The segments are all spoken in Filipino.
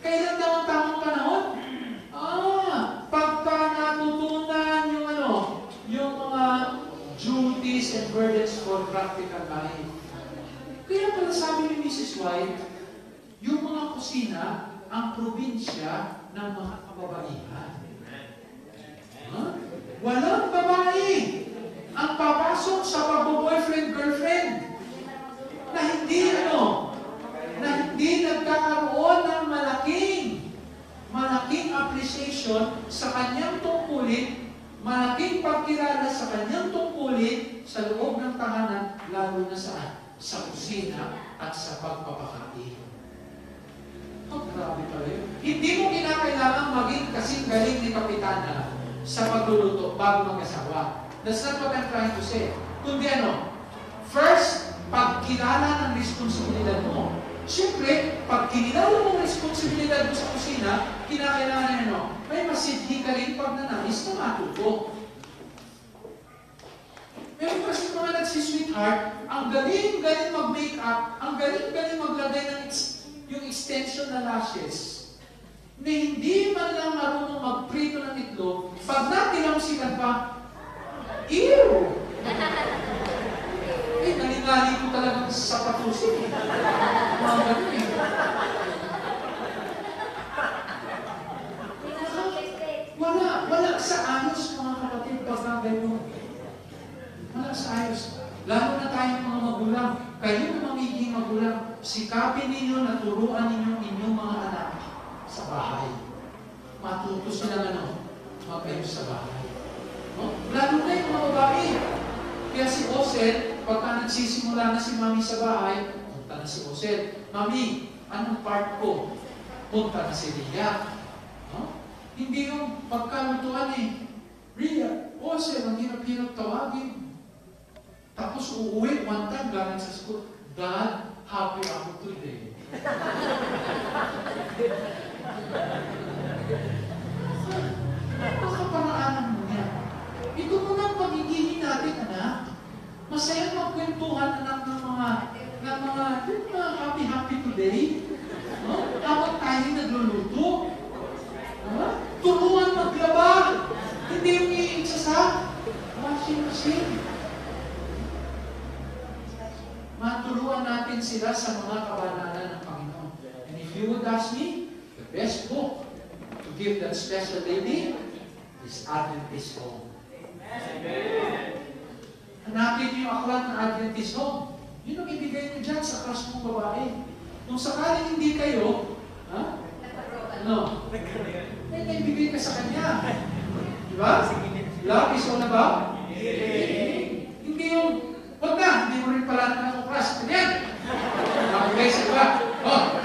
Kailan daw ang tamang panahon? Pagka natutunan yung mga duties and burdens for practical life. Kaya pala sabi ni Mrs. White, yung mga kusina, ang probinsya ng mga kababaihan. Walang babae ang papasok sa pag-boyfriend-girlfriend na hindi nagkakaroon ng malaking appreciation sa kanyang tungkulin, malaking pagkilala sa kanyang tungkulin sa loob ng tahanan, lalo na sa kusina at sa pagpapakain. Grabe pala yun. Hindi mo kinakailangan maging kasing galing ni Kapitana sa pagluluto bago mag-asawa. That's not what I'm trying to say. Kundi first, pagkilala ng responsibilidad mo. Siyempre, pag kinilala mo ang responsibilidad mo sa kusina, kinakailangan may masidhi ka rin pag nanais na matuto. Meron kasi mga nagsisweetheart, ang galing-galing mag-makeup, ang galing-galing maglagay ng yung extension na lashes, na hindi man lang marunong magprito ng itlog, pag natinamsikan pa, ew! Nalingali ko talagang sa patusin. Mga ganun Wala sa ayos, mga kapatid, pag ganun. Wala sa ayos. Lalo na tayong mga magulang. Kayo na magiging magulang, sikapin ninyo na turuan ninyo inyong mga anak sa bahay. Matuto sila magayos sa bahay. Lalo na yung mga babae. Kaya si Osel, pagka nagsisimula na si Mami sa bahay, punta na si Osel. Mami, anong part ko? Punta na si Ria. Hindi yung pagkalutuan Ria, Osel, ang hirap-hirap tawagin. Tapos uuwi, one time, galing sa school, Dad, happy ako today. Makaparaanan mo yan. Ito muna ang pagigingin natin, anak. Masaya magkwentuhan, anak, ng mga happy today. Habang tayo nagluluto. Turuan maglaba. Hindi yung iisa sa washing machine. Maturuan natin sila sa mga kabanalan ng Panginoon. And if you would ask me, the best book to give that special lady is Adventist Home. Amen. Hanapin niyo yung aklat ng Adventist Home. Yun ang ibigay niyo dyan sa crush mong babae. Kung sakaling hindi kayo, may naibigay ka sa kanya. Diba? Love is all about? Hindi yung wag na, hindi mo rin pala naman akong crush. Ganyan! Nakagay sa iba.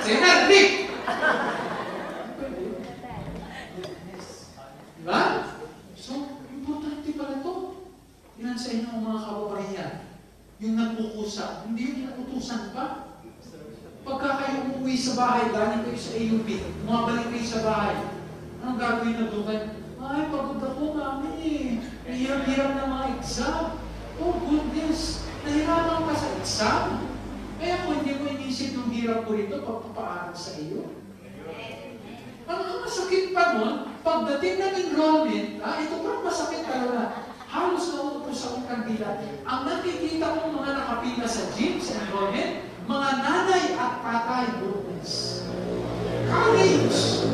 Sige na, Rick! Diba? So, importante pala ito. Yan sa inyo mga kababaihan. Yung nagkukusa. Hindi yung nakutusan pa. Pagka kayo umuwi sa bahay, galing kayo sa AUP, umabalik kayo sa bahay, anong gagawin na doon? Ay, pagod ako, mami. Hirap-hirap na mga exam. Oh, goodness! Nahirapan ka sa exam. Kaya kung hindi mo inisip yung hirap ko rito, pagpapaaral sa iyo. Ang masakit pa nun, pagdating ng enrollment, ito parang masakit talaga. Halos nauupos akong kandila. Ang nakikita kong mga nakapila sa gym, sa enrollment, mga nanay at tatay, goodness. College!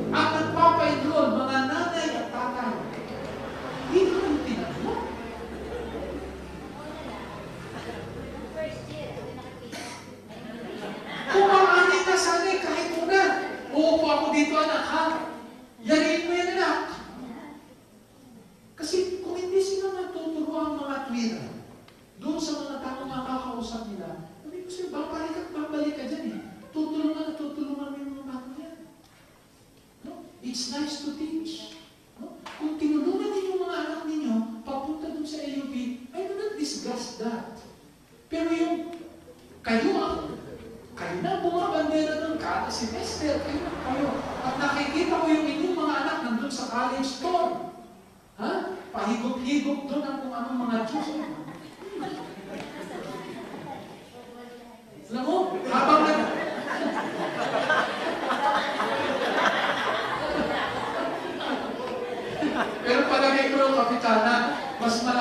Ang nagpapa-enroll, mga nanay at tatay. Hindi naman tinanong. Kumakanin ka sana kahit una. Uupo ako dito, anak, ha? Yarin mo yan, anak. Kasi kung hindi sila matuturo ang mga tuwira, doon sa mga tao makakausap nila, sabi ko sa'yo, babalik ka dyan Tutulungan mo yung mga bago yan. No? It's nice to teach. No? Kung tinulungan ninyo mga anak ninyo, papunta doon sa AUP, I do not discuss that. Pero yung kayo na bumabandera ng kada semester, kayo. At nakikita ko yung inyong mga anak nandun sa college tour. Pahigop-higop doon ang kung anong mga Diyos. Alam mo, habang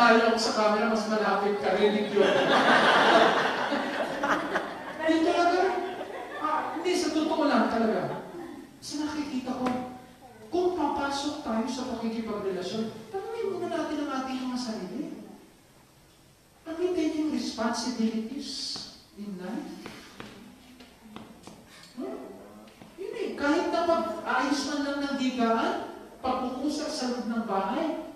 malayo ako sa camera, mas malapit ka, rinig yun. Hindi talaga. Hindi, sa totoo lang talaga. Sa nakikita ko, kung papasok tayo sa pakikipagrelasyon, tanungin muna natin ang ating mga sarili. Are we taking responsibilities in life? Yun eh, kahit na pag-ayos man lang ng higaan, pagkukusap sa loob ng bahay,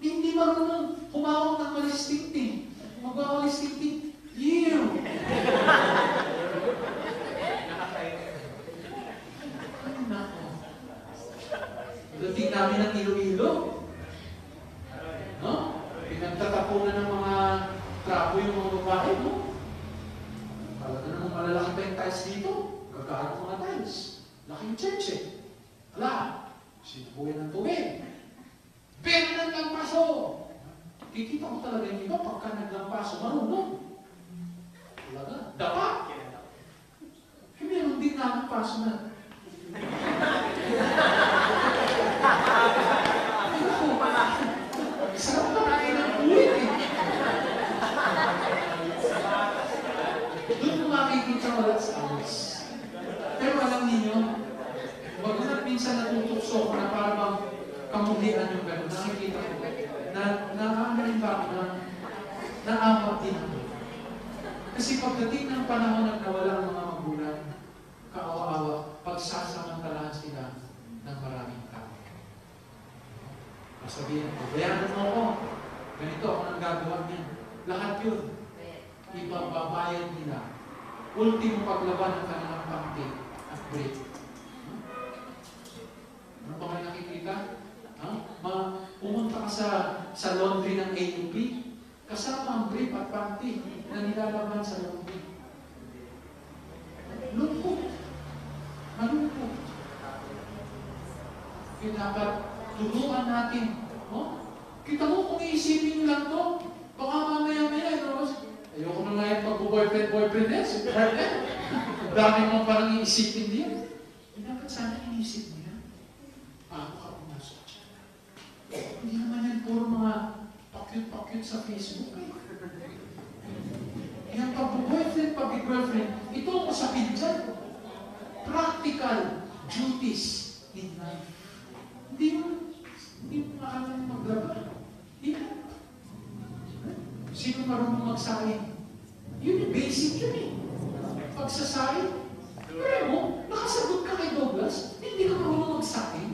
hindi marunong humawak ng malistinting. Magwawalistinting, ew! Ay, nako. Dating namin ng Iloilo. No? Pinagtatapunan ng mga trapo yung mga babae, no? Talaga namang malalaki pa yung tiles dito. Gagahan ng mga tiles. Laking church eh. Wala. Sinubuhin ng tubig. Pero naglampaso! Kikita ko talaga yung iba pagka naglampaso, marunong. Talaga. Dapa! Eh, meron din naglampaso na. Sarap na kain ng uwit eh. Doon mo makikita wala sa awas. Pero alam ninyo, wag na minsan natutokso ko na para bang kamulian yung gano'n. Nakikita ko na nakakalimba ko na naawat din ako. Kasi pagdating ng panahon na nawala ang mga magulang, kaawa-awa, pagsasamantalahan sila ng maraming tao. Sabihin ko, bayaran mo ako. Ganito ako nang gagawa niya. Lahat yun. Ibababayad nila. Ultimo paglaban ng kanilang pangti at break. Ano ba kayo nakikita? Pumunta ka sa laundry ng AUP, kasama ang brief at panty na nilalaban sa laundry. Lungkot. Malungkot. Dapat tulungan natin. No? Kita mo kung iisipin nyo lang to, baka mamaya-maya, ayoko na nga yung pag-boyfriend eh, si partner. Dami mo parang iisipin din. Dapat sana inisip mo yan. Bago ka pumasok dyan. Hindi naman yan puro mga pakyut-pakyut sa Facebook eh. Yung pag-boyfriend, pag-girlfriend, ito ang usapin dyan. Practical duties in life. Hindi mo makalang maglaba. Hindi. Sino marunong magsaing? Yun yung basic yun eh. Pagsasaing. Pero mo, nakasagot ka kay Douglas, hindi ka marunong magsaing.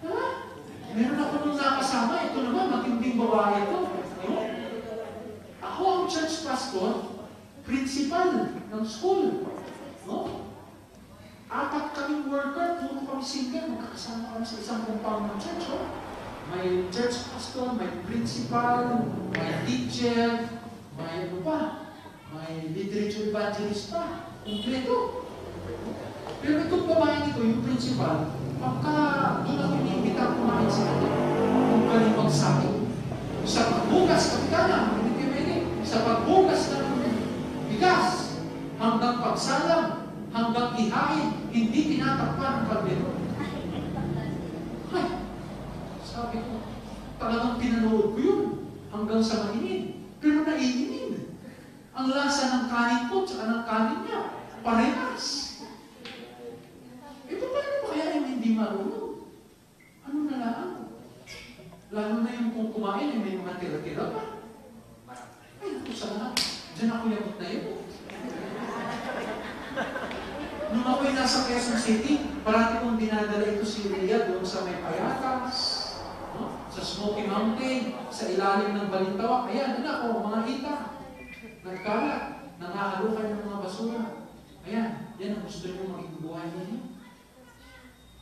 Ha? Meron ako nung nakasama, ito naman, matinding babae ito. No? Ako ang church pastor, principal ng school. No? 4 kaming worker, puro kami single, magkakasama kami sa isang compound ng church. Oh. May church pastor, may principal, may teacher, may ano pa, may literature evangelist pa. Kompleto. Pero itong babae nito, yung principal, pagka doon ako iniimbita kumain sa kanya, kung galing magsabi. Sa pagbukas, kapitana, sa pagbukas ng bigas, hanggang pagsalang, hanggang ihain, hindi tinatakpan ng kaldero. Ay, sabi ko, talagang pinanood ko yun hanggang sa mainin. Pero naiinin. Ang lasa ng kanin ko at ng kanin niya, parehas. Ito paano ba kaya yung hindi marunong? Ano na lang? Lalo na yung kung kumain, may mga tira-tira pa. Ay, naku sa lahat. Diyan ako yamot na yun. Nung ako'y nasa Quezon City, parati kong dinadala ito si Rhea doon sa may Payatas, no? Sa Smoky Mountain, sa ilalim ng Balintawak. Ayan, anak ko, mga ita. Nagkalat, nangahalukay ng mga basura. Ayan, yan ang gusto nyo maging buhay ninyo.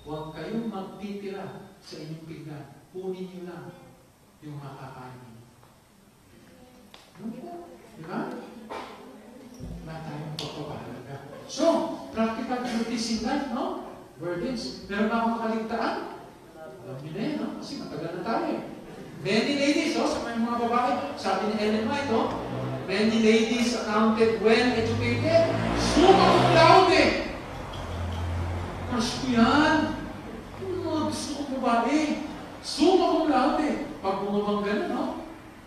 Huwag kayong magtitira sa inyong pignan. Kunin nyo lang yung makakain ninyo. Diba? Wala tayong pagpapahalaga. So, practical duties in life, no? Burdens. Meron ba akong makaligtaan? Alam nyo na yun, no? Kasi matagal na tayo eh. Many ladies, sa mga babae, sabi ni Ellen White, many ladies accounted well-educated. Summa cum laude! Crush ko yan. Ano, gusto ko babae. Summa cum laude. loud eh. Pag bumabang gano'n, no?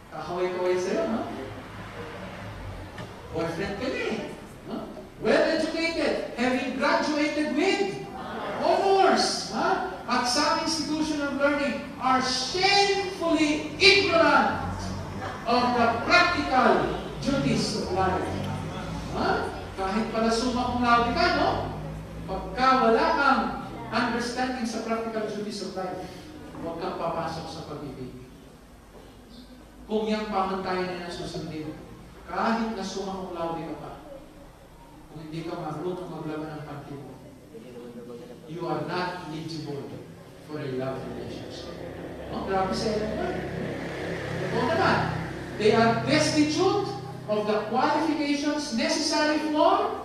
Kakaway-kaway sa'yo, no? Boyfriend ka na eh. No? Well-educated, having graduated with honors, at some institution of learning, are shamefully ignorant of the practical duties of life. Kahit pala summa cum laude ka, no? Pagka wala kang understanding sa practical duties of life, huwag kang papasok sa pag-ibig. Kung yung pamantayan na susundin, kahit na summa cum laude ka pa, kung hindi ka marunong maglaban ng panty mo, you are not eligible for a love relationship. No? Grabe sa naman. Ito naman, they are destitute of the qualifications necessary for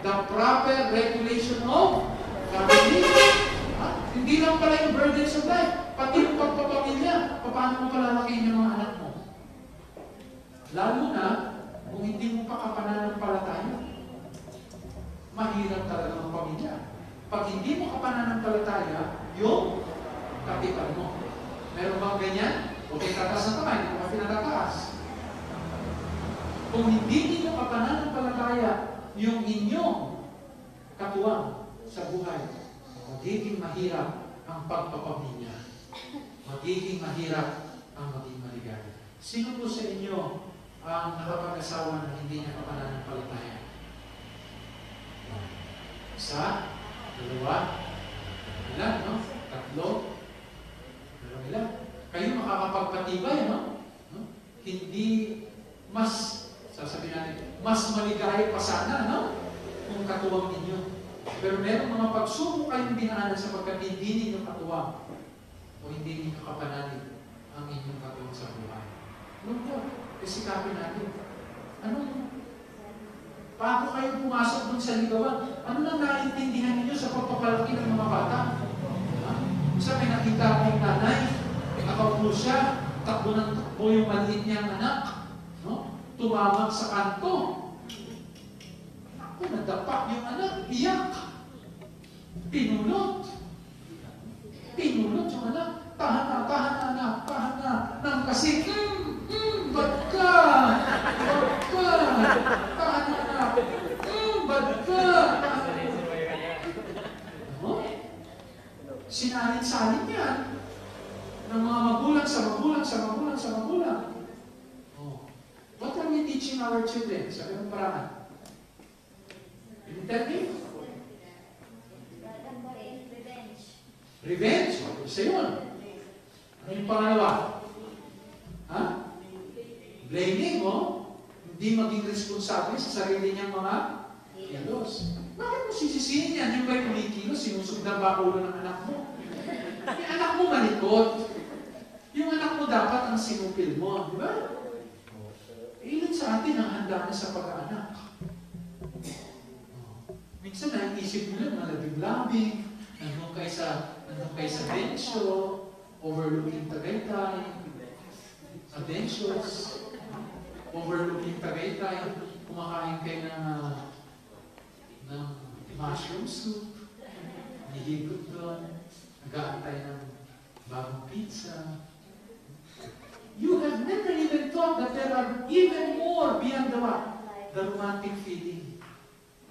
the proper regulation of family. Hindi lang pala yung burdens of life, pati yung pagpapamilya. Paano mo palalakihin yung mga anak mo? Lalo na, kung hindi mo pa kapananampalataya, mahirap talaga ang pamilya. Pag hindi mo kapananampalataya, yung kapital mo. Meron bang ganyan? Okay, tataas na kamay, hindi mo ka pinatataas. Kung hindi ninyo kapananampalataya yung inyong katuwang sa buhay, magiging mahirap ang pagpapamilya. Magiging mahirap ang maging maligaya. Sino po sa inyo ang nakapag-asawa na hindi niya kapananampalataya? Isa, dalawa, ilan, no? Tatlo, dalawa ilan. Kayo makakapagpatibay, no? Hindi mas, sasabihin natin, mas maligaya pa sana, no? Kung katuwang ninyo. Pero meron mga pagsubok kayong dinaanan sapagkat hindi ninyo katuwang o hindi ninyo kapanalig ang inyong katuwang sa buhay. Ano po? Isikapin natin. Bago kayo pumasok dun sa ligawan, ano nang naintindihan ninyo sa pagpapalaki ng mga bata? Sa may nakita akong nanay, nakaupo siya, takbo ng takbo yung maliit niyang anak, no? Tumamag sa kanto. Ako, nadapak yung anak, iyak. Pinulot yung anak. Tahan na. Nang kasi, ba't ka? Tahan na anak. Ba't ka? Sinalin-salin yan ng mga magulang sa magulang. What are we teaching our children sa ganung paraan? Can you tell me? Revenge? Isa yun. Ano yung pangalawa? Blaming mo, hindi maging responsable sa sarili niyang mga kilos. Bakit mo sisisihin yan? Yung ba'y kumikilos, sinusugdan ba ulo ng anak mo? Yung anak mo malikot. Yung anak mo dapat ang sinupil mo, di ba? Ilan sa atin ang handa na sa pag-aanak? Minsan naisip mo lang, malabing-labing, nandun kayo sa bensyo, overlooking Tagaytay, bensyos, overlooking Tagaytay, kumakain kayo ng mushroom soup, nihigot doon, nag-aantay ng bagong pizza. You have never even thought that there are even more beyond the romantic feeling.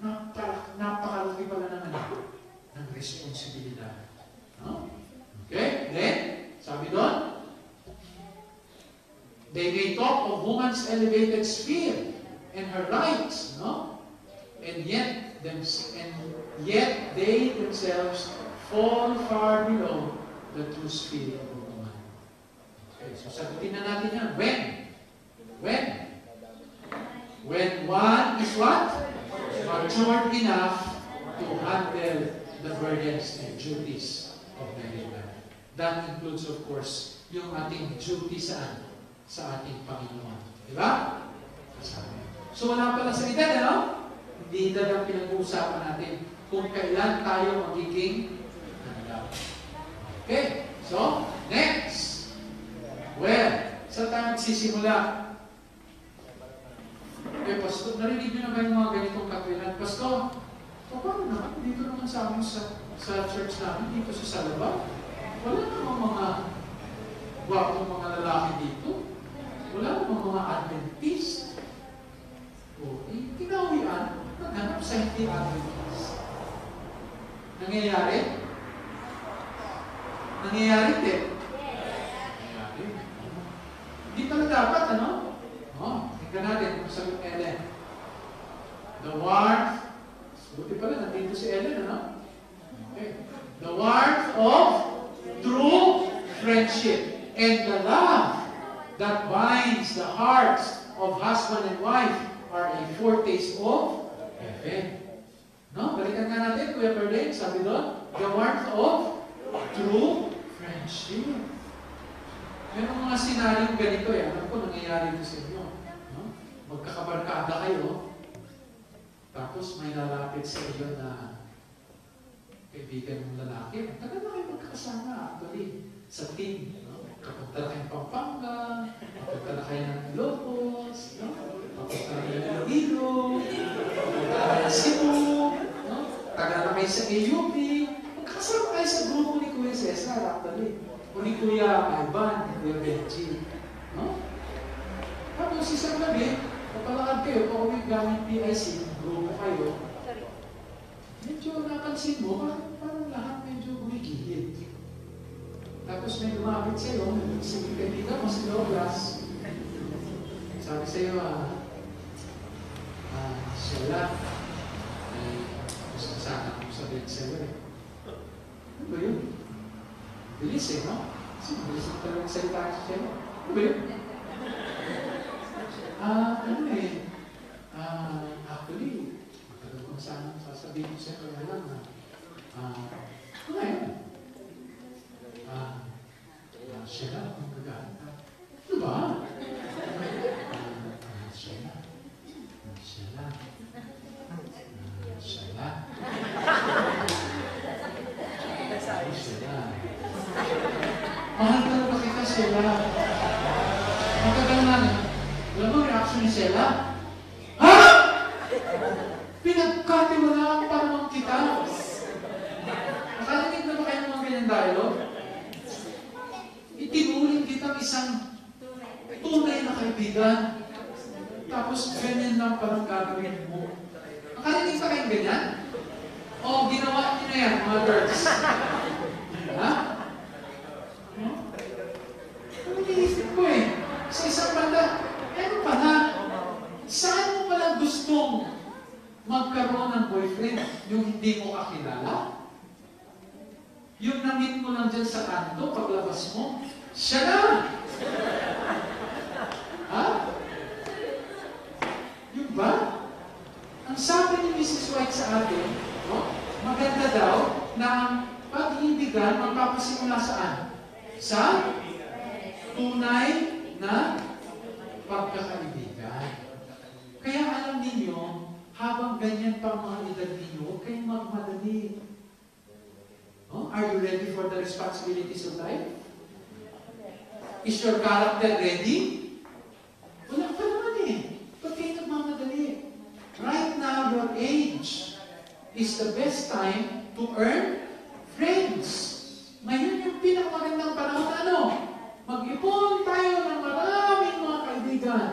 Napakalaki pala naman ng responsibilidad. No? Okay? Then, sabi doon, they may talk of woman's elevated sphere and her rights, no? And yet they themselves fall far below the true sphere of woman. Okay, so sagutin na natin yan. When one is what? Matured enough to handle the burdens and duties of married life. That includes, of course, yung ating duty sa ating Panginoon. Di ba? So wala pala sa edad, ano? Hindi edad ang pinag-uusapan natin kung kailan tayo magiging handa. Okay, so, next. Well, saan tayo magsisimula? Okay, Pasto, narinig nyo na ba yung mga ganitong katwiran? Pasto, paano naman? Dito naman sa amin sa church namin, dito sa Salaba, wala namang mga gwapong mga lalaki dito. Wala namang mga Adventist. O, kinawian, naghanap sa hindi Adventist. Nangyayari? Nangyayari din. Nangyayari. Hindi pala dapat, ano? Tingnan natin kung sabi ng Ellen. The warmth, buti pala, nandito si Ellen, ano? Okay. The warmth of true friendship and the love that binds the hearts of husband and wife are a foretaste of heaven. No? Balikan nga natin, Kuya Perlene, sabi doon, the warmth of true friendship. Merong mga senaryong ganito eh. Alam ko, nangyayari ito sa inyo. No? Magkakabarkada kayo, tapos may lalapit sa iyo na kaibigan ng lalaki. Tagal na kayo magkakasama actually sa team. No? Kapunta na kayong Pampanga, kapunta na kayo ng Ilocos, no? Kapunta na kayo ng Iloilo, kapunta na kayo ng Cebu, no? Tagal na kayo sa AUP. Magkakasama kayo sa grupo ni Kuya Cesar actually. O ni Kuya Ivan, ni Kuya Benji. No? Tapos isang gabi, kapalakad kayo, pauwi gamit PIC, grupo kayo, medyo napansin mo, parang lahat medyo gumigilid. Tapos may lumapit sa'yo, sige kaibigan mo si Douglas. Sabi sa'yo, Sheila, gusto sana akong sabihin sa'yo eh. Ano ba yun? Bilis eh, no? Kasi bilis na talagang salita sa Sheila. Ano ba yun? Actually, matagal ko sana sasabihin ko sa'yo kaya lang na, ano yun? Sheila, kung gagawin ka. Ano ba? Sheila. Sheila. Sheila. Sheila. Mahal ka na ba kita, Sheila? Matagal na. Alam mo, reaction ni Sheila? Ha? Pinagkatiwalaan pa naman kita. Nakalinig na ba kayo ng mga ganyan dialogue? Itinuring kitang isang tunay na kaibigan. Tapos ganyan lang parang gagawin mo. Nakalinig pa kayong ganyan? O, ginawa niyo na yan, mga girls. Ha? Ano iniisip ko eh? Sa isang banda, ano pala? Saan mo pala gustong magkaroon ng boyfriend? Yung hindi mo kakilala? Yung na-meet mo lang dyan sa kanto, paglabas mo, siya na! Ha? Yung ba? Ang sabi ni Mrs. White sa atin, no? Maganda daw na ang pag-ibigan magpapasimula saan? Sa tunay na pagkakaibigan. Kaya alam ninyo, habang ganyan pa mga edad ninyo, huwag kayong magmadali. Oh, are you ready for the responsibilities of life? Is your character ready? Wala pa naman eh. Ba't kayo nagmamadali? Right now, your age is the best time to earn friends. Ngayon yung pinakamagandang panahon ano? Mag-ipon tayo ng maraming mga kaibigan.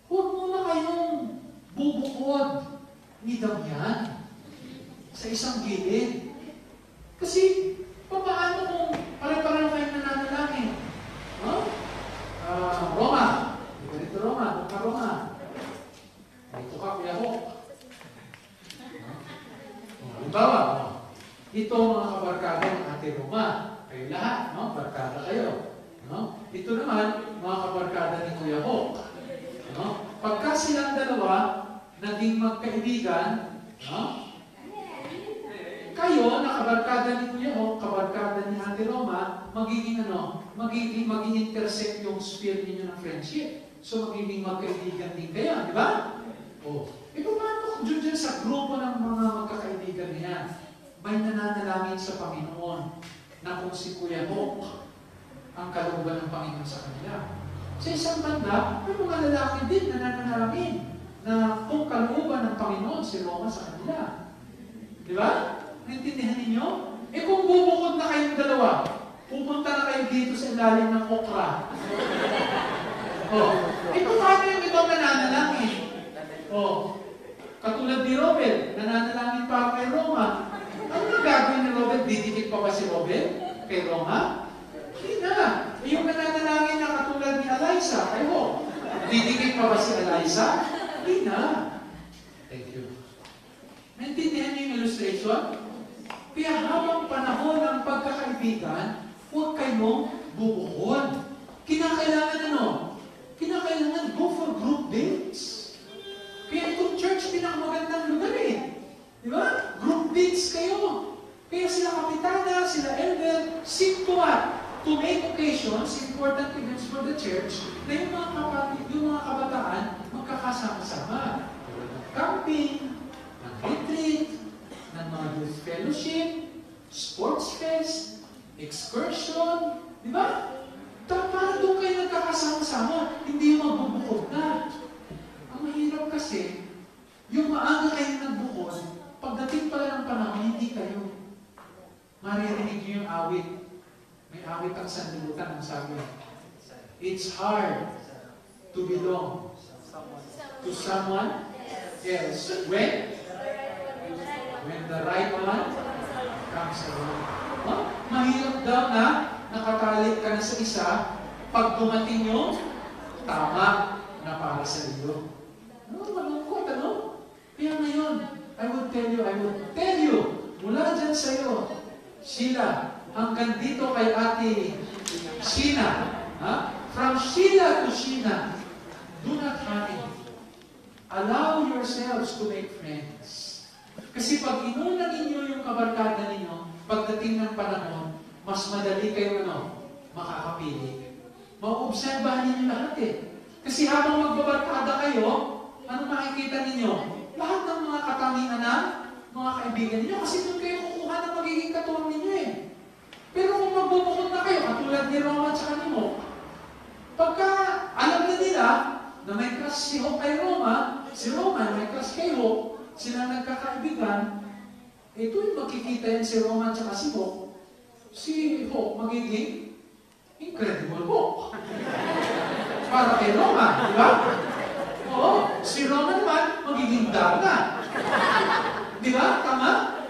Huwag muna kayong bubukod ni Damian sa isang gilid. Kasi, paano kung pare-pareho kayong nananalangin? Huh? Roma. Ganito Roma. Doon ka Roma. Dito ka, Kuya Hok. Halimbawa, ito mga kabarkada ng Ate Roma. Kayo lahat, no? Barkada kayo. No? Ito naman, mga kabarkada ni Kuya Hok. No? Pagka silang dalawa, naging magkaibigan, no? Kayo, nakabarkada ni Kuya Hok, kabarkada ni Ate Roma, magiging intersect yung sphere ninyo ng friendship. So, magiging magkaibigan din kayo, di ba? O, paano kung dyan sa grupo ng mga magkakaibigan niyan, may nananalangin sa Panginoon na kung si Kuya Hok ang kalooban ng Panginoon sa kanila. Sa isang banda, may mga lalaki din na nananalangin na kung kalooban ng Panginoon si Roma sa kanila. Di ba? Naintindihan ninyo? Kung bubukod na kayong dalawa, Pupunta na kayo dito sa ilalim ng okra. Paano yung ibang nananalangin? Katulad ni Robert, nananalangin para kay Roma. Ano yung gagawin ni Robert? Didikit pa ba si Robert kay Roma? Hindi na. Yung nananalangin na katulad ni Eliza, kayo, didikit pa ba si Eliza? Hindi na. Thank you. Naintindihan niyo yung illustration? Kaya habang panahon ng pagkakaibigan, huwag kayong bubukod. Kinakailangan Kinakailangan go for group dates. Kaya itong church, pinakamagandang lugar eh. Di ba? Group dates kayo. Kaya sila kapitana, sila elder, seek to what? To make occasions, important events for the church, na yung mga kapatid, yung mga kabataan, magkakasama-sama. Camping, ng retreat, ng mga youth fellowship, sports fest, excursion, di ba? Para doon kayo nagkakasama-sama, hindi yung magbubukod na. Ang mahirap kasi, yung maaga kayo nagbukod, pagdating pala ng panahon, hindi kayo. Maririnig niyo yung awit. May awit ang sanlibutan, ang sabi. It's hard to belong to someone else. When the right one comes along. Mahirap daw na nakatalik ka na sa isa, pag dumating yung tama na para sa iyo. Malungkot, Kaya ngayon, I would tell you, mula dyan sa iyo, Sheila, hanggang dito kay Ate Sheena, from Sheila to Sheena, do not hide. Allow yourselves to make friends. Kasi pag inuna ninyo yung kabarkada ninyo, pagdating ng panahon, mas madali kayo makakapili. Maobserbahan ninyo lahat eh. Kasi habang magbabarkada kayo, ano makikita ninyo? Lahat ng mga katangian na mga kaibigan ninyo. Kasi doon kayo kukuha ng magiging katuwang ninyo eh. Pero kung magbubukod na kayo, katulad ni Roma at ni Mo, pagka alam na nila na may crush si Ho kay Roma, si Roma may crush kay Ho, sila nagkakaibigan, ito yung makikita yan si Roma at si Ho, si Ho magiging incredible po. Para kay Roma, di ba? Oo, si Roma naman magiging darna. Di ba? Tama?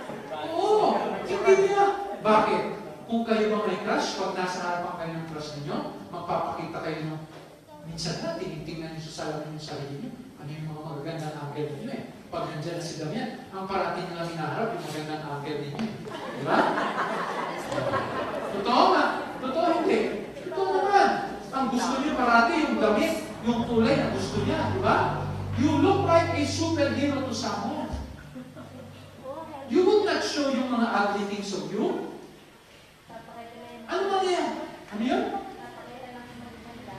Oo, hindi niya. Bakit? Kung kayo ba may crush, pag nasa harapan kayo ng crush ninyo, magpapakita kayo ng minsan na, tinitingnan niyo sa salamin yung sarili niyo. Ano yung mga magagandang angle ninyo eh. Pag nandiyan na si Damian, ang parating nila hinaharap yung magandang angle ninyo eh. Di ba? Totoo nga. Totoo hindi. Totoo naman. Ang gusto niyo parati yung damit, yung kulay na gusto niya. Di ba? You look like a superhero to someone. You would not show yung mga ugly things of you. Ano ba yan? Ano yun?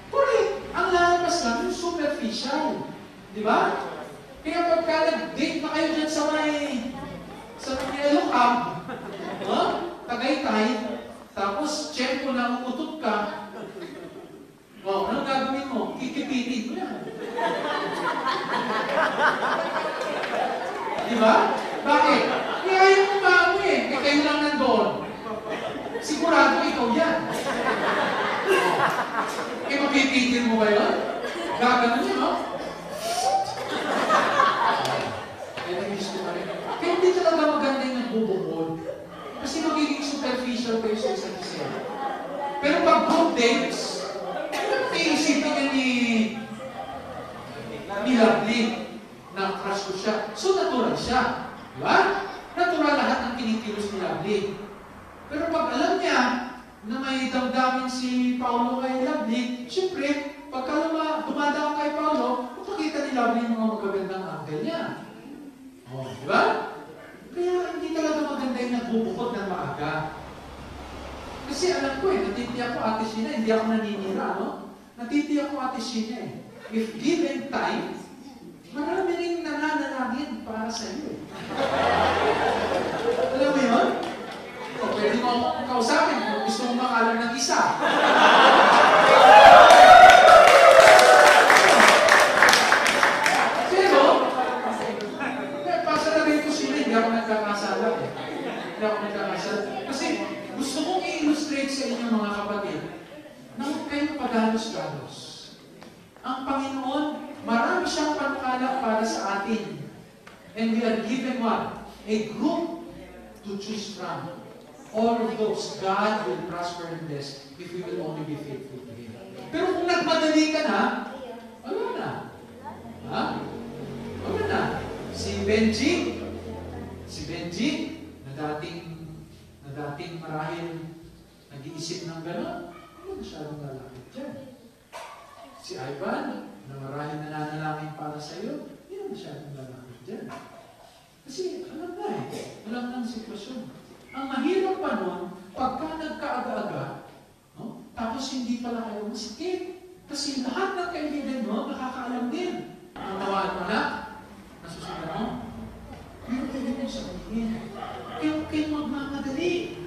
Correct. Ang lalabas lang yung superficial. Di ba? Kaya pagka nag-date na kayo dyan sa may Yellow Cab, Tagaytay, tapos check mo na umutot ka, anong gagawin mo? Kikipitin mo yan. Di ba? Bakit? Kaya yung umamo eh. Kayo lang nandoon. Sigurado ikaw yan. Mapipitin mo ba yun? Gagano yun, no? Kaya hindi talaga maganda yung nagbubukod. Kasi magiging superficial kayo sa isa't isa. Pero pag group dates, iisipin niya ni Lovely na crush ko siya. So natural siya. Diba? Natural lahat ng kinikilos ni Lovely. Pero pag alam niya na may damdamin si Paulo kay Lovely, siyempre, pagka dumadaan kay Paulo, makikita ni Lovely yung mga magagandang angle niya. Diba? Kaya hindi talaga maganda yung nagbubukod ng maaga. Kasi alam ko natitiyak ko Ate Sheena, hindi ako naninira, Natitiyak ko Ate Sheena If given time, marami rin nananalangin para sa iyo. Alam mo yun? Pwede mo akong kausapin kung gusto mong makalam ng isa. Pero, pasalarin ko sila, hindi ako nagkakasala. Hindi ako nagkakasala. Kasi, Gusto kong i-illustrate sa inyo mga kapatid na huwag kayong pagalos-galos. Ang Panginoon, marami siyang panukala para sa atin. And we are given what? A group to choose from. All of those, God will prosper and bless if we will only be faithful to Him. Pero kung nagmadali ka na, wala na. Ha? Wala na. Si Benji, na dating marahil nag-iisip ng gano'n, ano masyadong lalapit dyan? Si Ivan, na marahil nananalangin para sa iyo, hindi na masyadong lalapit dyan. Kasi alam na alam na ang sitwasyon. Ang mahirap pa nun, pagka nagkaaga-aga, no? Tapos hindi pala kayo masikip. Kasi lahat ng kaibigan mo, nakakaalam din. Ang nawaan mo na, nasusunod mo, pero pwede mo sabihin. Kayo magmamadali.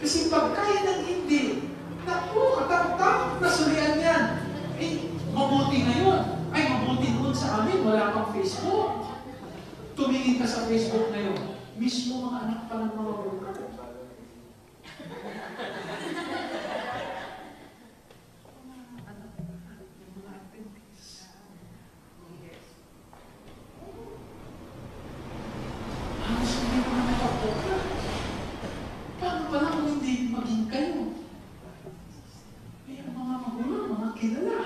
Kasi pagka yan ang hindi, naku, katakot na surian yan. Eh, mabuti ngayon. Ay, mabuti noon sa amin, wala pang Facebook. Tumingin ka sa Facebook ngayon. Mismo mga anak pa ng mga broker. Paano pala kung hindi maging kayo? Eh, ang mga magulang, mga kilala.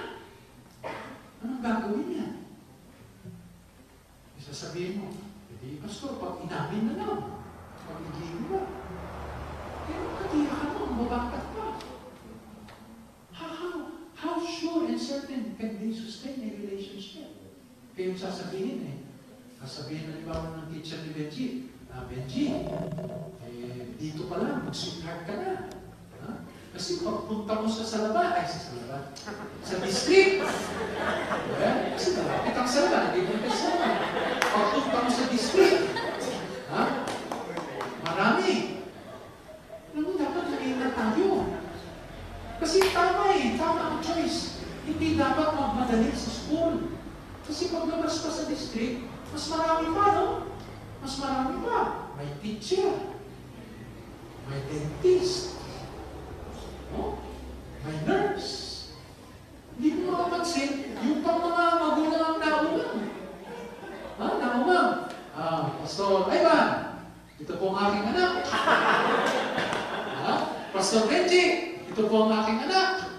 Anong gagawin niya? Sasabihin mo, hindi, Pastor, pag inamin na lang, pag iging mo, pero katiyakan mo, mabakat pa. How sure and certain can they sustain a relationship? Kaya yung sasabihin sasabihin na ibawa ng teacher ni Benji, Benji, dito pa lang, mag-sweetheart ka na. Ha? Kasi pagpunta mo sa Salaba, sa district. Kasi malapit ang Salaba, hindi mo ka Salaba. Pagpunta mo sa district, marami. Alam mo, dapat nag-iingat tayo. Kasi tama ang choice. Hindi dapat magmadali sa school. Kasi paglabas ka sa district, mas marami pa, no? Mas marami pa. May teacher. May dentist. No? May nurse. Hindi mo makapansin, yung pang mga magulang ang naumang. Naumang. Pastor Ivan, ito po ang aking anak. Pastor Benji, ito po ang aking anak.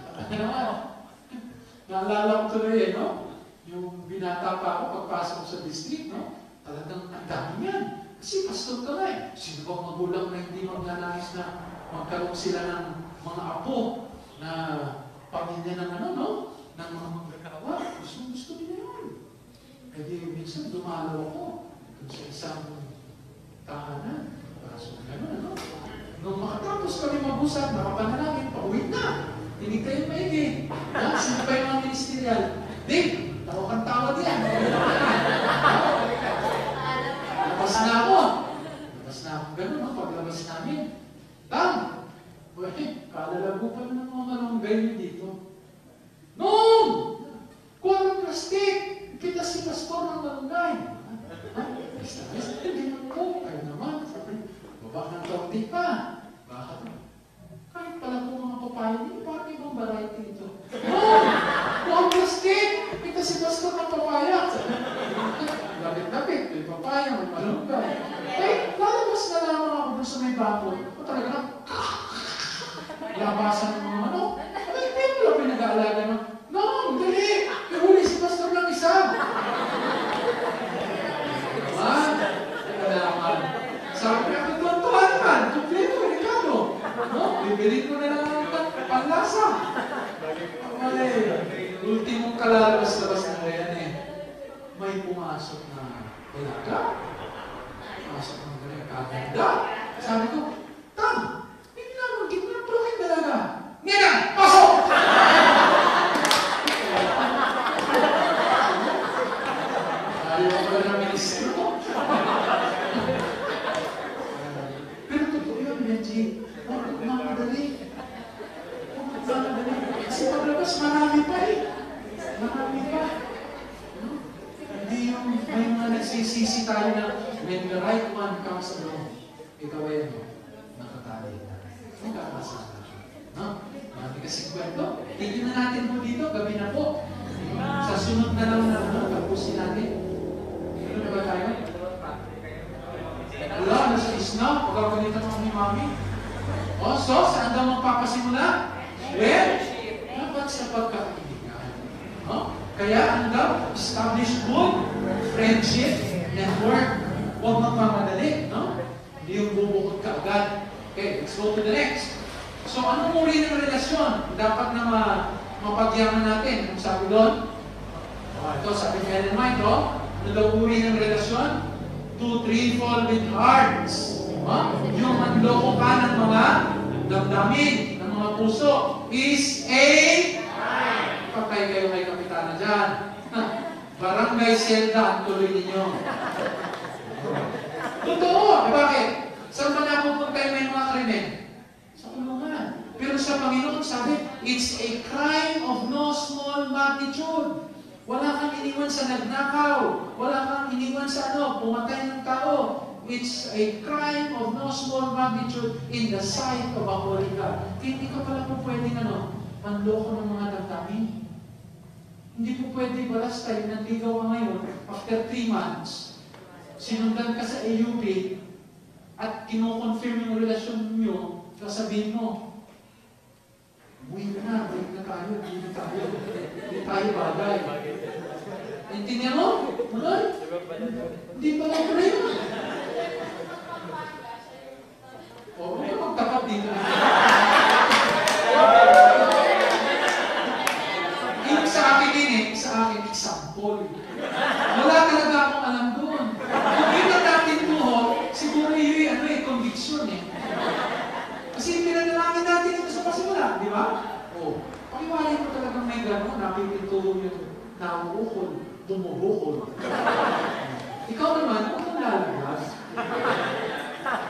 Naalala ko tuloy no? Yung binata pa ako pagpasok sa district, no? Talagang ang dami yan. Kasi pastor ka na Sino bang magulang na hindi magnanais na magkaroon sila ng mga apo na pamilya ng no? Ng mga magkakawa. Gusto nila yun. Kaya minsan dumalaw ako sa isang tahanan. Kaso gano'n, no? Nung makatapos kami mag-usap, nakapanalangin, pauwi na. Hindi kayo maigi. Sino ba yung mga ministerial? Dave, tawa diyan. Labas na ako. Ganun, no? Paglabas namin. Kalalago pa ng mga malunggay nyo dito. Noon! Kuha ng plastic! Kita si pastor ng malunggay. Hindi mo po. Kayo naman. Baba ng kaunti pa. Bakit? Kahit pala po mga papaya niyo, bakit ibang variety ito? Noon! Kuha ng plastic! Kita si pastor ng papaya. Lapit-lapit. May papaya, may malunggay. Lalabas na naman ako doon sa may bakod. Talaga labasan ng mga hindi mo lang pinag-aalaga ng, dali! Ihuli si pastor ng isa! Sabi ako, tuwan naman! Kompleto, delikado! Bibilin mo na lang ang panlasa! Ultimong kalalabas-labas na yan may pumasok na dalaga. Pumasok na kaganda. Sabi ko, hindi naman, hindi mo na pala dalaga. Nina, pasok! Ayaw ko na ng ministro ko. Pero totoo yun, Benji. Mamadali. Kasi paglabas, marami pa Marami pa. Hindi yung may mga nagsisisi tayo na when the right one comes along, ikaw ay nakatali. magkakasama. No? Marami kasing kwento. Tignan na natin po dito, gabi na po. Sa sunod na lang na tapusin natin. Ano na ba tayo? Wala, nasa isna. Pagkakalitan mo ni Mami. O, so, saan daw magpapasimula? Dapat sa pagkakaibigan. No? Kaya, ano daw? Establish good friendship network. Huwag magmamadali. No? Hindi yung bubukod ka agad. Okay, let's go to the next. So, anong uri ng relasyon? Dapat na mapagyaman natin. Anong sabi doon? Ito, sabi ni Ellen White, ano daw uri ng relasyon? 2 threefold with hearts. Yung manloko ka ng mga damdamin, ng mga puso, is a patay kayo kay kapitana dyan. Barangay Zelda ang tuloy ninyo. Totoo! Bakit? Saan ba napupunta yung may mga krimen? Sa kulungan. Pero sa Panginoon sabi, it's a crime of no small magnitude. Wala kang iniwan sa nagnakaw. Wala kang iniwan sa pumatay ng tao. It's a crime of no small magnitude in the sight of a holy God. Hindi ka pala po pwedeng manloko ng mga damdamin. Hindi po pwede balas tayo, nanligaw ka ngayon, after 3 months, sinundan ka sa AUP, at kino-confirm yung relasyon nyo, sasabihin mo, uwi na tayo, hindi tayo bagay. Intindihan mo? Mulay? Hindi pa lang pala yun. O, magtapat dito na. Yung sa akin sa akin, example. Wala talaga akong alam doon. Kung yun ang dating tuhod, siguro yun conviction Kasi pinanalangin natin ito sa pasimula, di ba? O, pakiwalay mo talagang may gano'n, napipintuho yung nauukol, bumubukol. Ikaw naman, huwag kang lalagyan.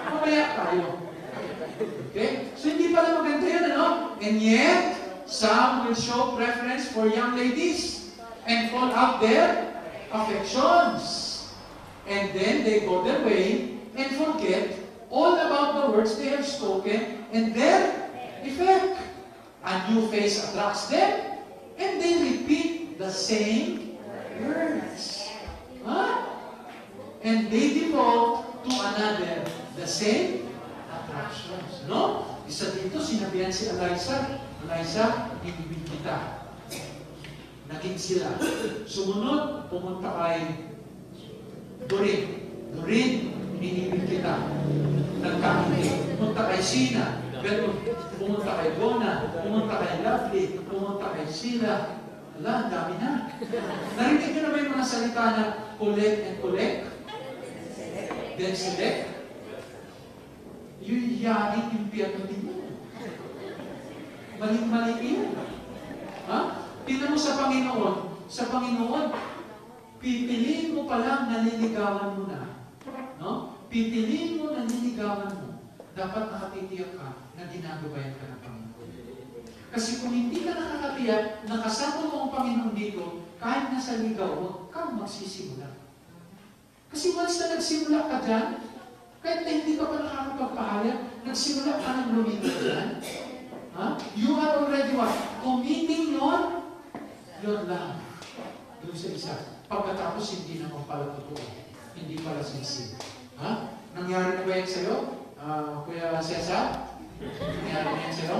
Mamaya tayo. Okay? So, hindi pala maganda yun, And yet, some will show preference for young ladies and call out their affections. And then they go their way and forget all about the words they have spoken and their effect. A new face attracts them and they repeat the same words. And they devote to another the same attractions. No? Isa dito, sinabihan si Eliza, ibibig kita. Naging sila. Sumunod, pumunta kay Doreen, inibig kita. Nagkakiti. Pumunta kay Sina. Pumunta kay Donna. Pumunta kay Lovely. Pumunta kay Sheila. Wala, ang dami na. Narinig nyo na ba yung mga salita na collect and collect? Then select? Yung yaring yung piyato din mo. Maling-mali yun. Tingnan mo sa Panginoon. Sa Panginoon, pipiliin mo palang naliligawan mo na. Pipiliin mo naliligawan mo. Dapat nakatitiyak ka na ginagabayan ka ng Panginoon. Kasi kung hindi ka nakakatiyak, nakasama mo ang Panginoon dito, kahit nasa ligaw, huwag kang magsisimula. Kasi once na nagsimula ka dyan, kahit na hindi ka pa nakakapagpahayag, nagsimula ka ng lumigaw dyan. You are already what? Committing your love. Doon sa isa. Pagkatapos, hindi naman pala totoo. Hindi pala sincere. Nangyari na ba yan sa'yo? Kuya Cesar? Nangyari na yan sa'yo?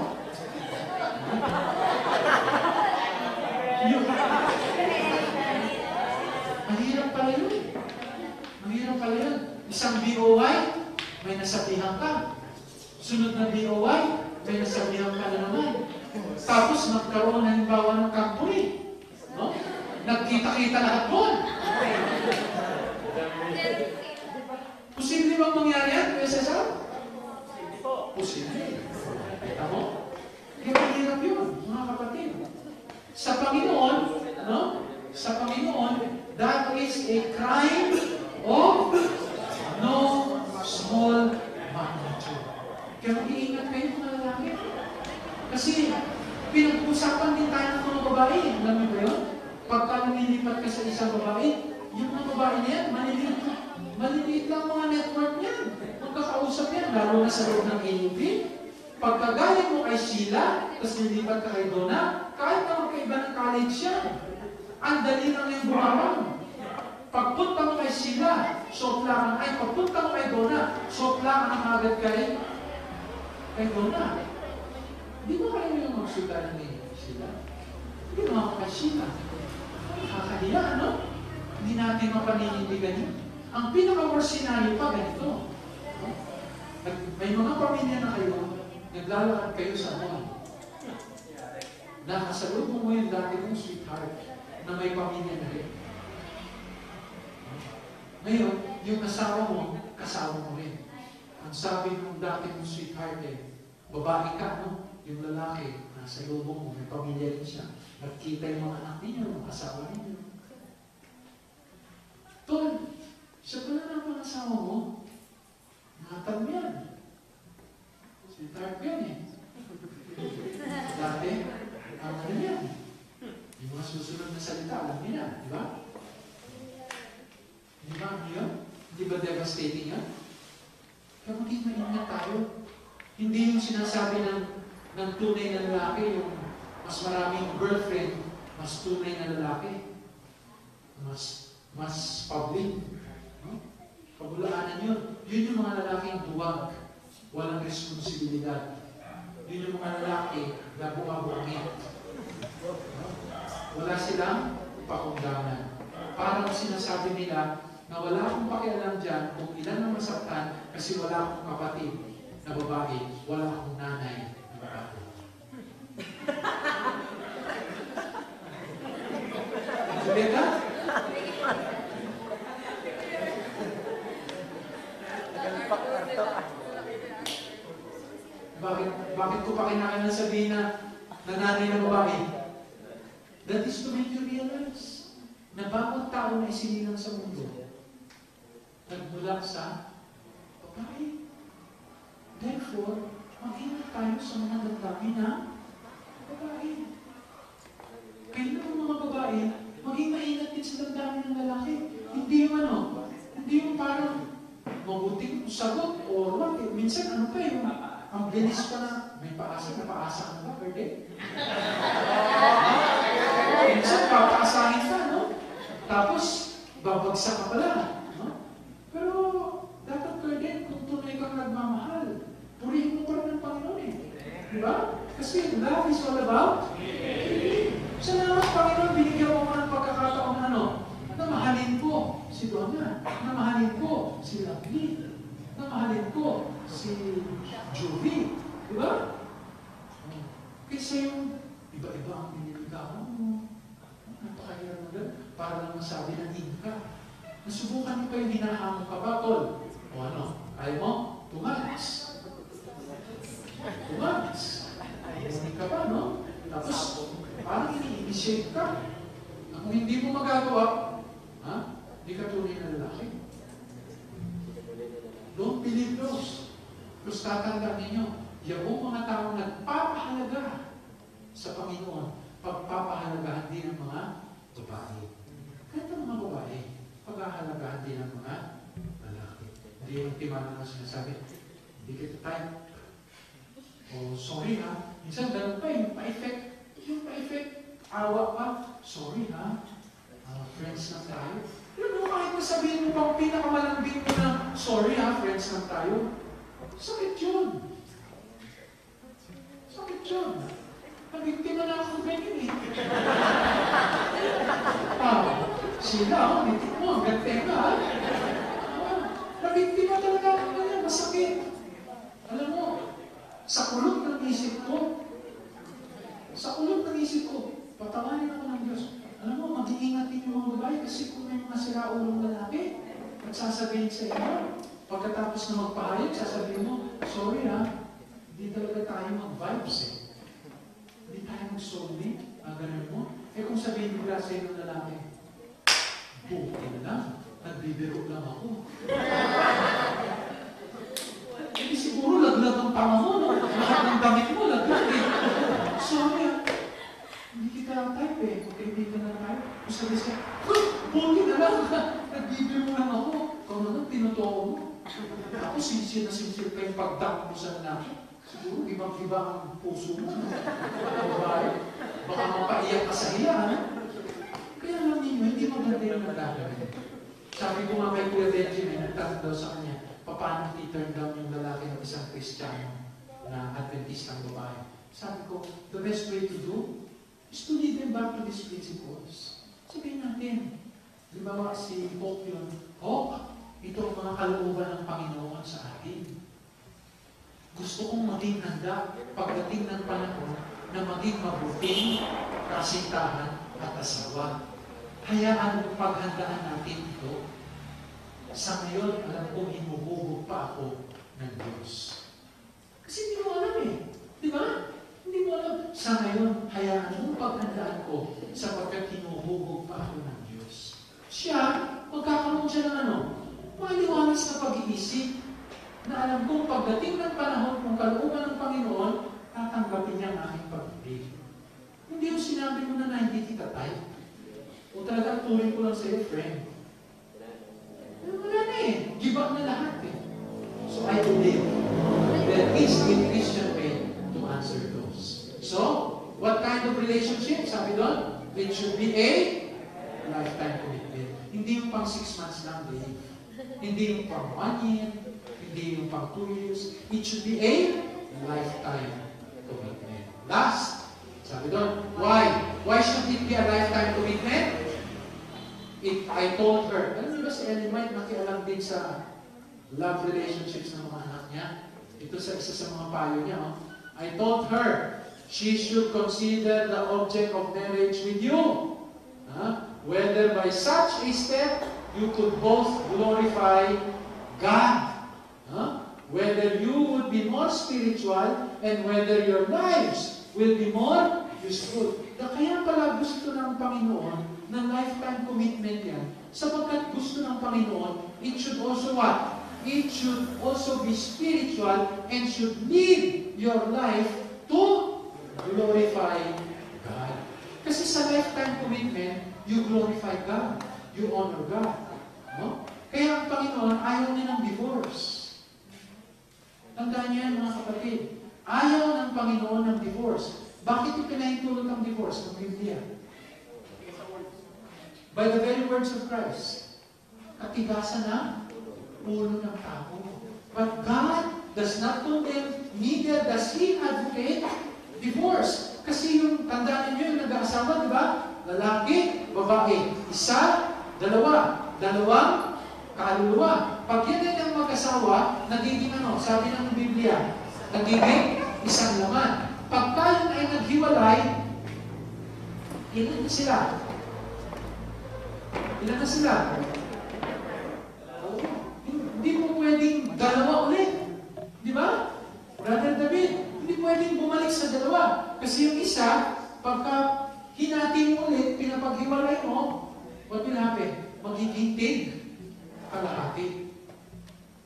Mahirap pala yun. Mahirap pala yun. Isang BOY, may nasabihan ka. Sunod na BOY, may nasabihan ka na naman. Tapos, nagkaroon na halimbawa ng kampuri. Nagkita-kita lahat doon. Posible bang mangyari yan, Kuya Cesar? Posible. Kita mo? Kaya mahirap yun, mga kapatid. Sa Panginoon, Sa Panginoon, that is a crime of no small magnitude. Kaya mag-iingat kayo mga lalaki. Kasi, pinag-usapan din tayo ng mga babae. Alam mo ba yun? Pagka lumilipat ka sa isang babae, yung mga babae niyan, maliliit lang mga network niyan. Magkakausap yan, lalo na sa loob ng AUP. Pagkagaya mo kay Sheila, tapos nilipat ka kay Donna, kahit na magkaiba ng college yan, ang dali lang yung bumabang. Pagpunta mo kay Sheila, sopla ka na. Ay, pagpunta mo kay Donna, sopla ka na agad kay Donna. Hindi mo kayo yung magsudan ni Sheila. Hindi mo ako kay Sheila. Nakakahiya, ano? Hindi natin mapanindigan yun. Ang pinaka-worst scenario pa, ganito. May mga pamilya na kayo, naglalakad kayo sa mall. Nakasalubong mo yung dati mong sweetheart na may pamilya na rin. Ngayon, yung asawa mo, kasama mo rin. Ang sabi ng dati mong sweetheart babae ka, no? Yung lalaki, nasa lubong mo, may pamilya rin siya. Nagkita yung mga anak ninyo, mga asawa ninyo. Tol, siya pala na ang asawa mo. Nakatan mo yan. Sweetheart yan Dati, ano yan? Yung mga susunod na salita, alam niyo na, di ba? Di ba ano yun? Di ba devastating yan? Kaya maging maingat tayo. Hindi yung sinasabi ng tunay na lalaki, yung mas maraming girlfriend, mas tunay na lalaki. Mas public. No? Pabulaanan yun. Yun yung mga lalaking duwag. Walang responsibilidad. Yun yung mga lalaki na bumabungit. Wala silang pakundangan. Parang sinasabi nila na wala akong pakialam dyan kung ilan ang masaktan kasi wala akong kapatid na babae, wala akong nanay na babae. Diba? Bakit ko pa kinakailangan sabihin na nanay na babae? That is to make you realize na bawat tao na isinilang sa mundo, nagmula sa babae. Therefore, mag-ingat tayo sa mga damdamin na babae. Kaya ng mga babae, maging maingat din sa damdamin ng lalaki. Hindi yung parang mabuting sagot o what. Minsan, ano pa yung ang bilis pa na, may paasa na paasa ka per day. Minsan, papaasahin ka, no? Tapos, babagsak ka pala, no? Pero, dapat per day, kung tunay kang nagmamahal, purihin mo pa rin ng Panginoon Di ba? Kasi love is all about salamat Panginoon, binigyan mo ng pagkakataon na mahalin ko si Donna, na mahalin ko si Lovely, na mahalin ko si Juvie. Di ba? Kasi yung iba-iba ang piniligawan mo. Napakahirap mo doon. Para lang masabi na ka. Nasubukan mo pa yung hinahamon ka ba, Tol? O ano? Ayaw mo? Tumalas. Hindi ka ba, no? Tapos, parang ini-initiate ka. Kung hindi mo magagawa, hindi ka tunay na lalaki. Don't believe those. Tapos tatandaan ninyo, yung mga tao nagpapahalaga sa Panginoon, pagpapahalagahan din ng mga babae. Kahit ang mga babae, paghahalagahan din ng mga lalaki. Hindi yung timana na sinasabi, hindi kita type. O sorry minsan ganun pa yung pa-effect. Yung pa-effect, awa pa. Sorry friends lang tayo. Pero kahit masabihin mo pang pinakamalambing mo na, sorry friends lang tayo. Sakit yun. Nabiktima na ako ganyan sila, nitik mo, ganteng ka nabiktima talaga ako ganyan, masakit. Alam mo, sa kulot ng isip ko, patawanin ako ng Diyos. Alam mo, mag-iingat din yung mga babae kasi kung may mga siraulong lalaki at sasabihin sa inyo, pagkatapos na magpahayag, sasabihin mo, sorry hindi talaga tayo mag-vibes Hindi tayo mag-soulmate, ganun mo. Kung sabihin mo sa inyo ng lalaki, buti na lang, nagbibiro lang ako. Hindi siguro laglag ang tama mo, no? Lahat ng damit mo, laglag Sorry hindi kita type magkaibigan na tayo. Kung sabi siya, buti na lang, nagbibiro lang ako. Kung tinutuwa mo. Ako, ko, sincere na sincere pa yung pagdamp mo sa lalaki. Siguro, ibang-iba ang puso mo. Babae, baka mapaiyak ka sa iya. Kaya alam ninyo, hindi maganda yung nagagawin. Sabi ko nga kay Kuya Benjamin, nagtanong daw sa kanya, paano i-turn down yung lalaki ng isang Kristiyano na Adventistang babae? Sabi ko, the best way to do is to lead them back to these principles. Sabihin natin, di ba si Pope yun, ito ang mga kalooban ng Panginoon sa atin. Gusto kong maging handa pagdating ng panahon na maging mabuting kasintahan at asawa. Hayaan mo paghandaan natin ito. Sa ngayon, alam kong hinuhubog pa ako ng Diyos. Kasi hindi mo alam eh. Di ba? Hindi mo alam. Sa ngayon, hayaan mo paghandaan ko sapagkat hinuhubog pa ako ng Diyos. Siya, magkakaroon siya ng maliwanas na pag-iisip na alam kong pagdating ng panahon kung kalooban ng Panginoon, tatanggapin niya ang aking pag-ibig. Hindi yung sinabi mo na hindi kita type. O talagang turing ko lang sa'yo, friend. Wala na eh. Give up na lahat eh. So I believe there is a Christian way to answer those. So, what kind of relationship? Sabi doon, it should be a lifetime commitment. Hindi yung pang 6 months lang, Dave. Hindi yung pang 1 year. Hindi yung pang 2 years. It should be a lifetime commitment. Last, sabi doon, why? Why should it be a lifetime commitment? I told her, alam niyo ba si Ellen White nakialam din sa love relationships ng mga anak niya? Ito sa isa sa mga payo niya. I told her, she should consider the object of marriage with you. Whether by such a step, you could both glorify God. Whether you would be more spiritual and whether your lives will be more useful. Kaya pala gusto ng Panginoon na lifetime commitment yan. Sapagkat gusto ng Panginoon, it should also what? It should also be spiritual and should lead your life to glorify God. Kasi sa lifetime commitment, you glorify God. You honor God. No? Kaya ang Panginoon, ayaw niya ng divorce. Tandaan niyo yan, mga kapatid. Ayaw ng Panginoon ng divorce. Bakit ipinahintulot ang divorce ng Biblia? By the very words of Christ. Katigasan ng ulo ng tao. But God does not condemn, neither does He advocate divorce. Kasi yung, tandaan niyo yung nag-aasawa, di ba? Lalaki, babae. Isa, dalawa. Dalawang kaluluwa. Pag yan ay ang mag-asawa, nagiging sabi ng Biblia, nagiging isang laman. Pag tayo ay naghiwalay, ilan na sila? Ilan na sila? Hindi mo pwedeng dalawa ulit. Di ba? Brother David, hindi pwedeng bumalik sa dalawa. Kasi yung isa, pagka hinati mo ulit, pinapaghiwalay mo, what will happen? Magiging tig kalahati.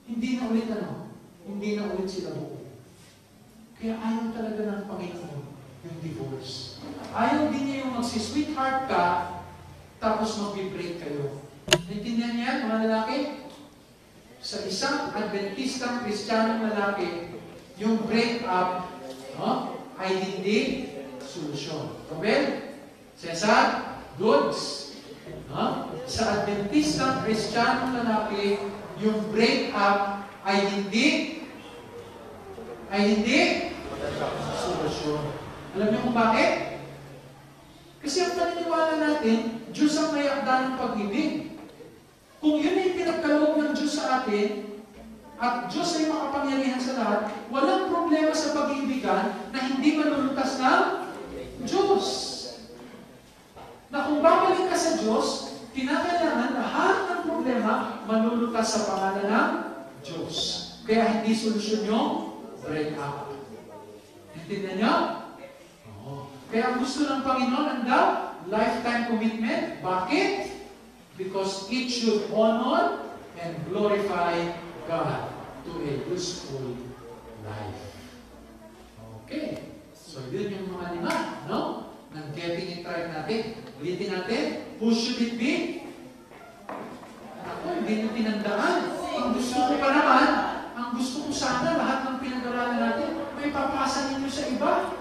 Hindi na ulit Hindi na ulit sila buo. Kaya ayaw talaga ng Panginoon yung divorce. Ayaw din niya yung magsisweetheart ka, tapos mag-break kayo. Naintindihan niya, mga lalaki? Sa isang Adventistang Kristiyanong lalaki, yung break-up ay hindi solusyon. Robel? Cesar? Goods? Sa Adventistang Kristiyanong lalaki, yung break-up ay hindi solusyon. Alam niyo kung bakit? Kasi ang paniniwala natin, Diyos ang may akda ng pag-ibig. Kung yun ay pinagkaloob ng Diyos sa atin, at Diyos ay makapangyarihan sa lahat, walang problema sa pag-ibigan na hindi malulutas ng Diyos. Na kung babalik ka sa Diyos, kinakailangan lahat ng problema malulutas sa pangalan ng Diyos. Kaya hindi solusyon yung break up. Intindihan niyo? Oo. Kaya ang gusto ng Panginoon, lifetime commitment. Bakit? Because it should honor and glorify God to a useful life. Okay. So, yun yung mga 5, no? Ng getting it right natin. Ulitin natin. Who should it be? Ako, hindi nyo tinandaan. Ang gusto ko pa naman, ang kung sana lahat ng pinag-aralan natin, may papasa ninyo sa iba.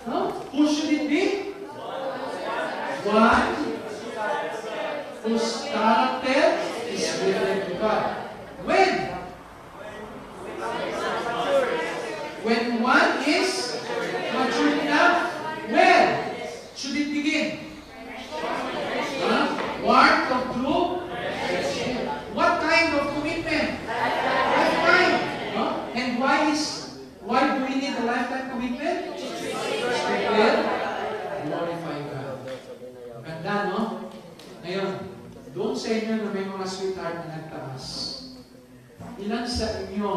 No? Who should it be? One whose character is given to God. When one is mature enough, where should it begin? Warmth of true. What kind of commitment? Lifetime. And why do we need a lifetime commitment? To glorify God. Ganda, no? Ngayon, doon sa inyo na may mga sweetheart na nagtaas, ilan sa inyo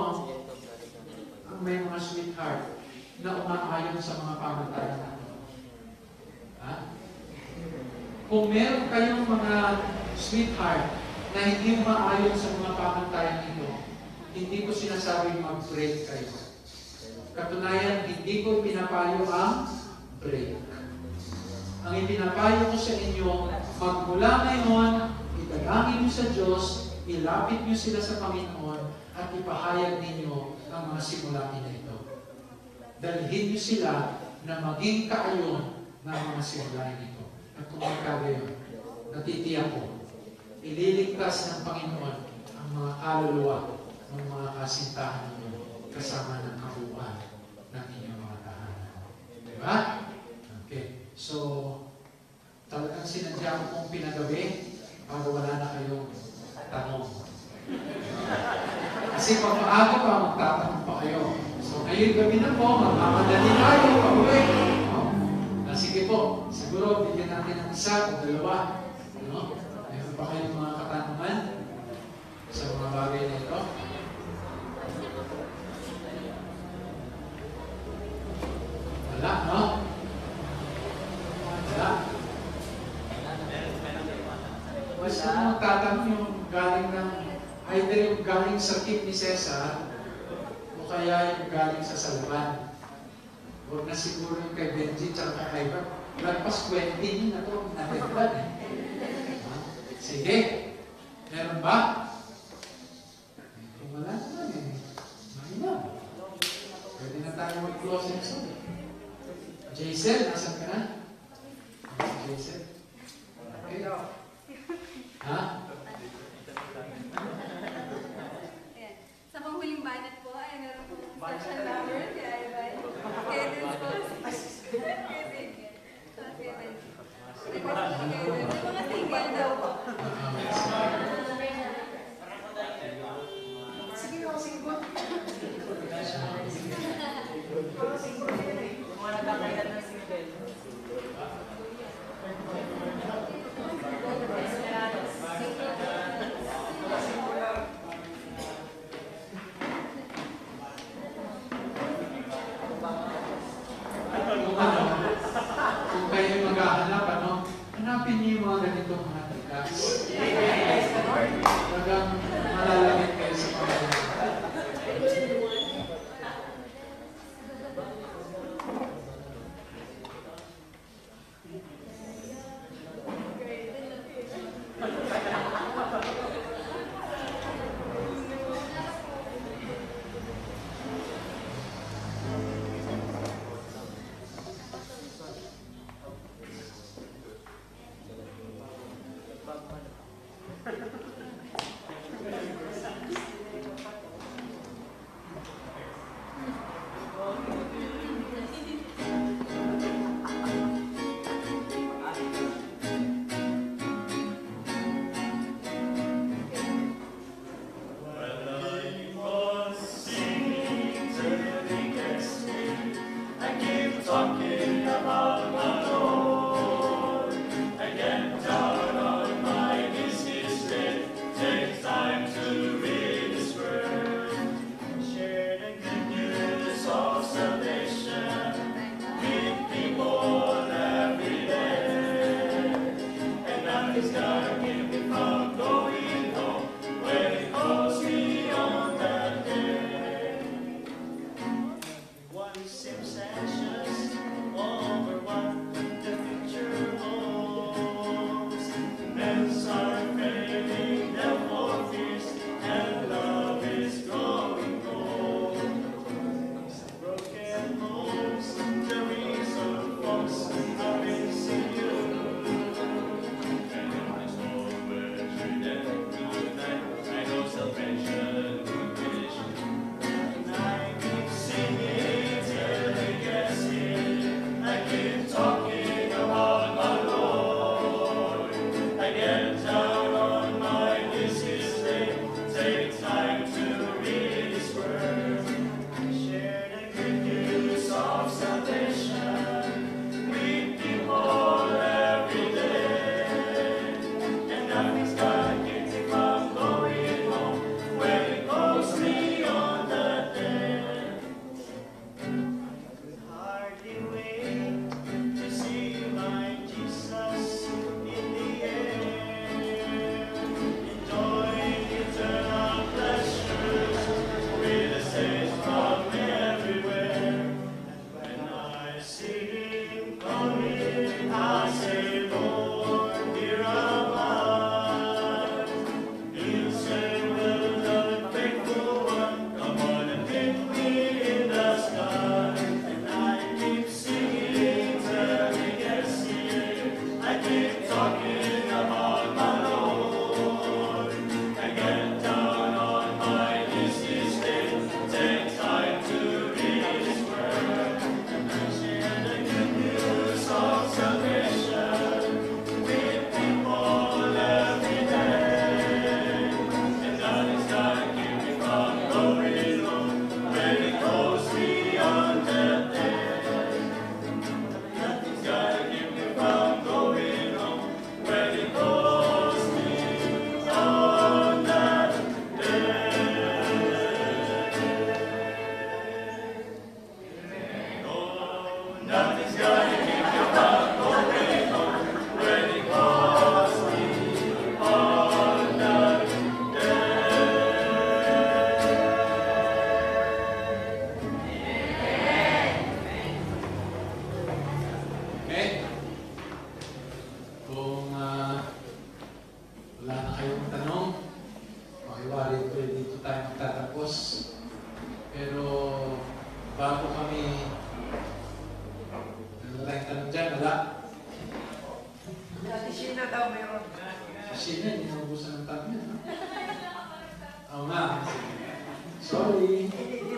ang may mga sweetheart na umaayon sa mga pamantayan natin? Ha? Kung meron kayong mga sweetheart na hindi umaayon sa mga pamantayan nito, hindi ko sinasabing mag-break kayo. Katunayan, hindi ko pinapayo ang break. Ang ipinapayo ko sa inyo, magmula ngayon, itagangin niyo sa Diyos, ilapit niyo sila sa Panginoon, at ipahayag ninyo ang mga simulain na ito. Dalhin niyo sila na maging kaayon ng mga simulain ito. At kung magkagayon, natitiyak ko, ililigtas ng Panginoon ang mga kaluluwa ng mga kasintahan ninyo kasama ng kabuuan ng inyong mga tahanan. Diba? Okay. So, talagang sinadya ko kong pinagabi para wala na kayong tanong. Kasi pag maaga pa, magtatanong pa kayo. So, ngayon gabi na po, magmamadali tayo, pauwi. Sige po, siguro bigyan natin ng isa o dalawa. No? Mayroon pa kayong mga katanungan sa mga bagay na ito? Wala, no? Wala. Mas kung magtatanong yung galing ng, either yung galing sa tip ni Cesar, o kaya yung galing sa Salaman. Huwag na siguro yung kay Benji tsaka kay Bert. Lagpas 20 yun na ito, nataglan eh. Sige. Meron ba? Kung wala naman eh. Mahina. Pwede na tayo mag-closing soon. Jason, nasan ka na? Jason? Okay. Ha? Sa panghuling banat po, ay meron po section number, kaya guidance po. Mga single daw po. Sige ako, single. Mga nagkakailan ng single. Kung kayo maghahanap, hanapin niyo yung mga ganitong mga tikas. Talagang malalamit kayo sa Panginoon.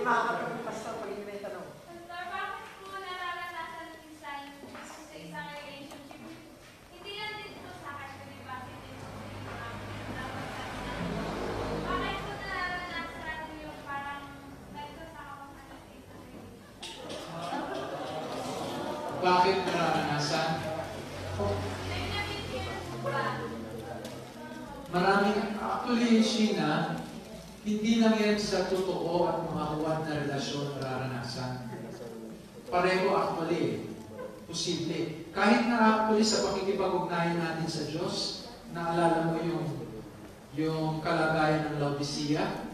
makakatanong pastor pag hindi may tanong. Pastor, bakit po nararanasan minsan sa isang relationship? Hindi lang dito sa akin, kundi bakit dito sa mga bakit po nararanasan yung parang nagsasakawang anak dito sa Bakit nararanasan? Actually, Sheena, hindi lang yan sa totoo at mahuwad na relasyon nararanasan. Pareho actually, posible. Kahit na actually sa pakikipag-ugnayan natin sa Diyos, naalala mo yung kalagayan ng Laodicea,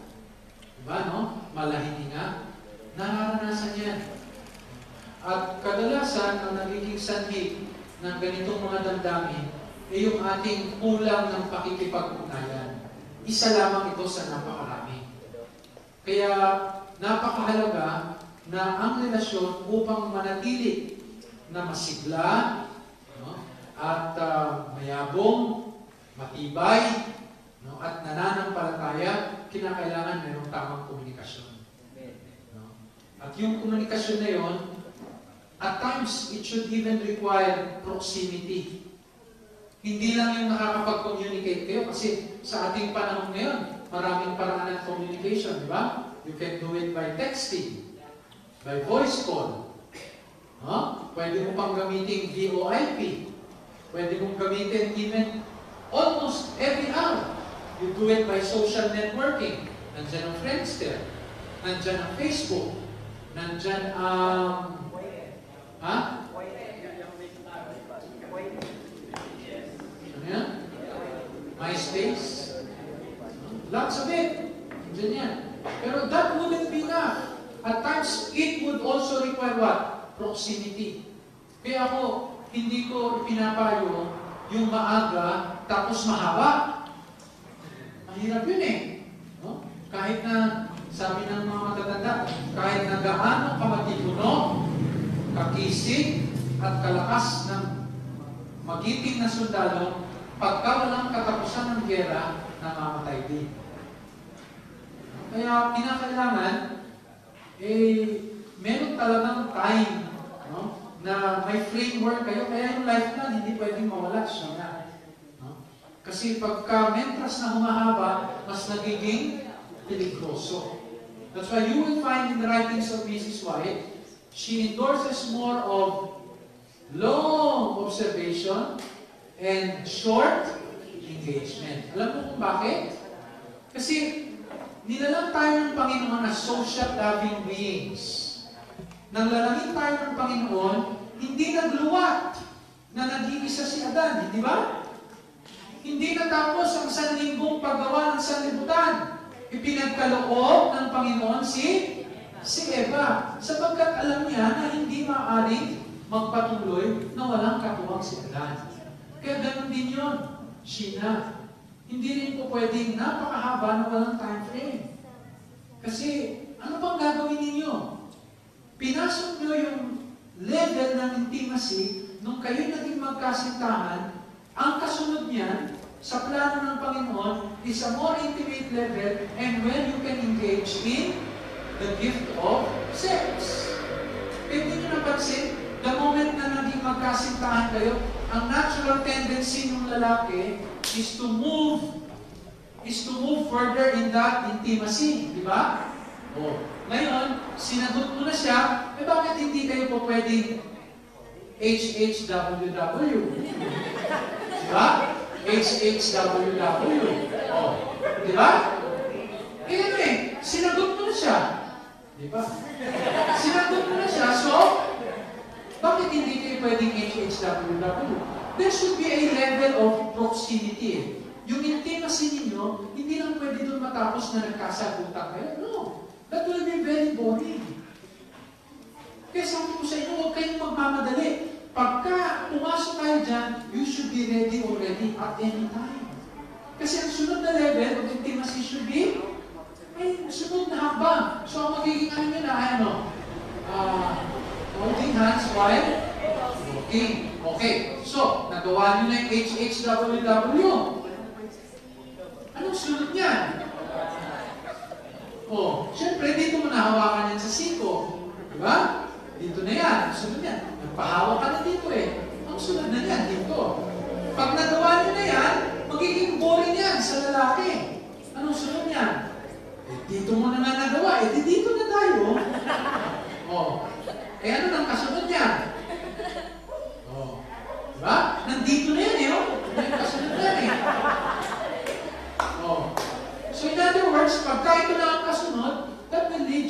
diba, no? Malahininga, nararanasan yan. At kadalasan, ang nagiging sanhi ng ganitong mga damdamin ay yung ating kulang ng pakikipag-ugnayan. Isa lamang ito sa napakarami. Kaya napakahalaga na ang relasyon upang manatili na masigla, no? At mayabong, matibay, no? At nananampalataya, kinakailangan mayroong tamang komunikasyon. No? At yung komunikasyon na yon, at times, it should even require proximity. Hindi lang yung nakakapag-communicate kayo kasi sa ating panahon ngayon, maraming paraan ng communication, di ba? You can do it by texting, by voice call. Huh? Pwede mo pang gamitin VoIP. Pwede mong gamitin even almost every hour. You do it by social networking. Nandyan ang Friendster. Nandyan ang Facebook. Nandyan ang ha? Ano yan? MySpace? Lots of it. Diyan yan. Pero that wouldn't be enough. At times, it would also require what? Proximity. Kaya ako, hindi ko pinapayo yung maaga tapos mahaba. Mahirap yun eh. No? Kahit na, sabi ng mga matatanda, kahit na gaano ka matipuno, kakisig at kalakas ng magiting na sundalo, pagka walang katapusan ng gera, namamatay din. Kaya kinakailangan, meron talagang time, no? Na may framework kayo, kaya yung life na hindi pwedeng mawala siya na. No? Kasi pagka mentras na humahaba, mas nagiging peligroso. That's why you will find in the writings of Mrs. White, she endorses more of long observation and short engagement. Alam mo kung bakit? Kasi nilalang tayo ng Panginoon na social loving beings. Nang lalangin tayo ng Panginoon, hindi nagluwat na nag-iisa si Adan, di ba? Hindi natapos ang sanlinggong paggawa ng sanlibutan. Ipinagkaloob ng Panginoon si Eva, sapagkat alam niya na hindi maaaring magpatuloy na walang katuwang si Adan. Kaya ganun din yun, Sheena. Hindi rin po pwedeng napakahaba na walang time frame. Kasi, ano bang gagawin ninyo? Pinasok nyo yung level ng intimacy nung kayo naging magkasintahan, ang kasunod niyan, sa plano ng Panginoon, is a more intimate level and when you can engage in the gift of sex. Kaya hindi nyo napansin, the moment na naging magkasintahan kayo, ang natural tendency ng lalaki is to move further in that intimacy, di ba? Oh. Ngayon, sinagot mo na siya, bakit hindi kayo po pwedeng HHWW? Di ba? HHWW. Oh. Di ba? Sinagot mo na siya. Di ba? Sinagot mo na siya, so, bakit hindi kayo pwedeng HHWW? There should be a level of proximity. Yung intimacy ninyo, hindi lang pwede doon matapos na nagkasagutan kayo. No. That will be very boring. Kaya sabi ko sa inyo, huwag kayong magmamadali. Pagka pumasok kayo dyan, you should be ready already at any time. Kasi ang sunod na level of intimacy should be may sunod na hakbang. So, ang magiging ano nyo na, holding hands while walking. Okay. So, nagawa nyo na yung HHWW. Anong sunod niyan? Oh, syempre, dito mo nahawakan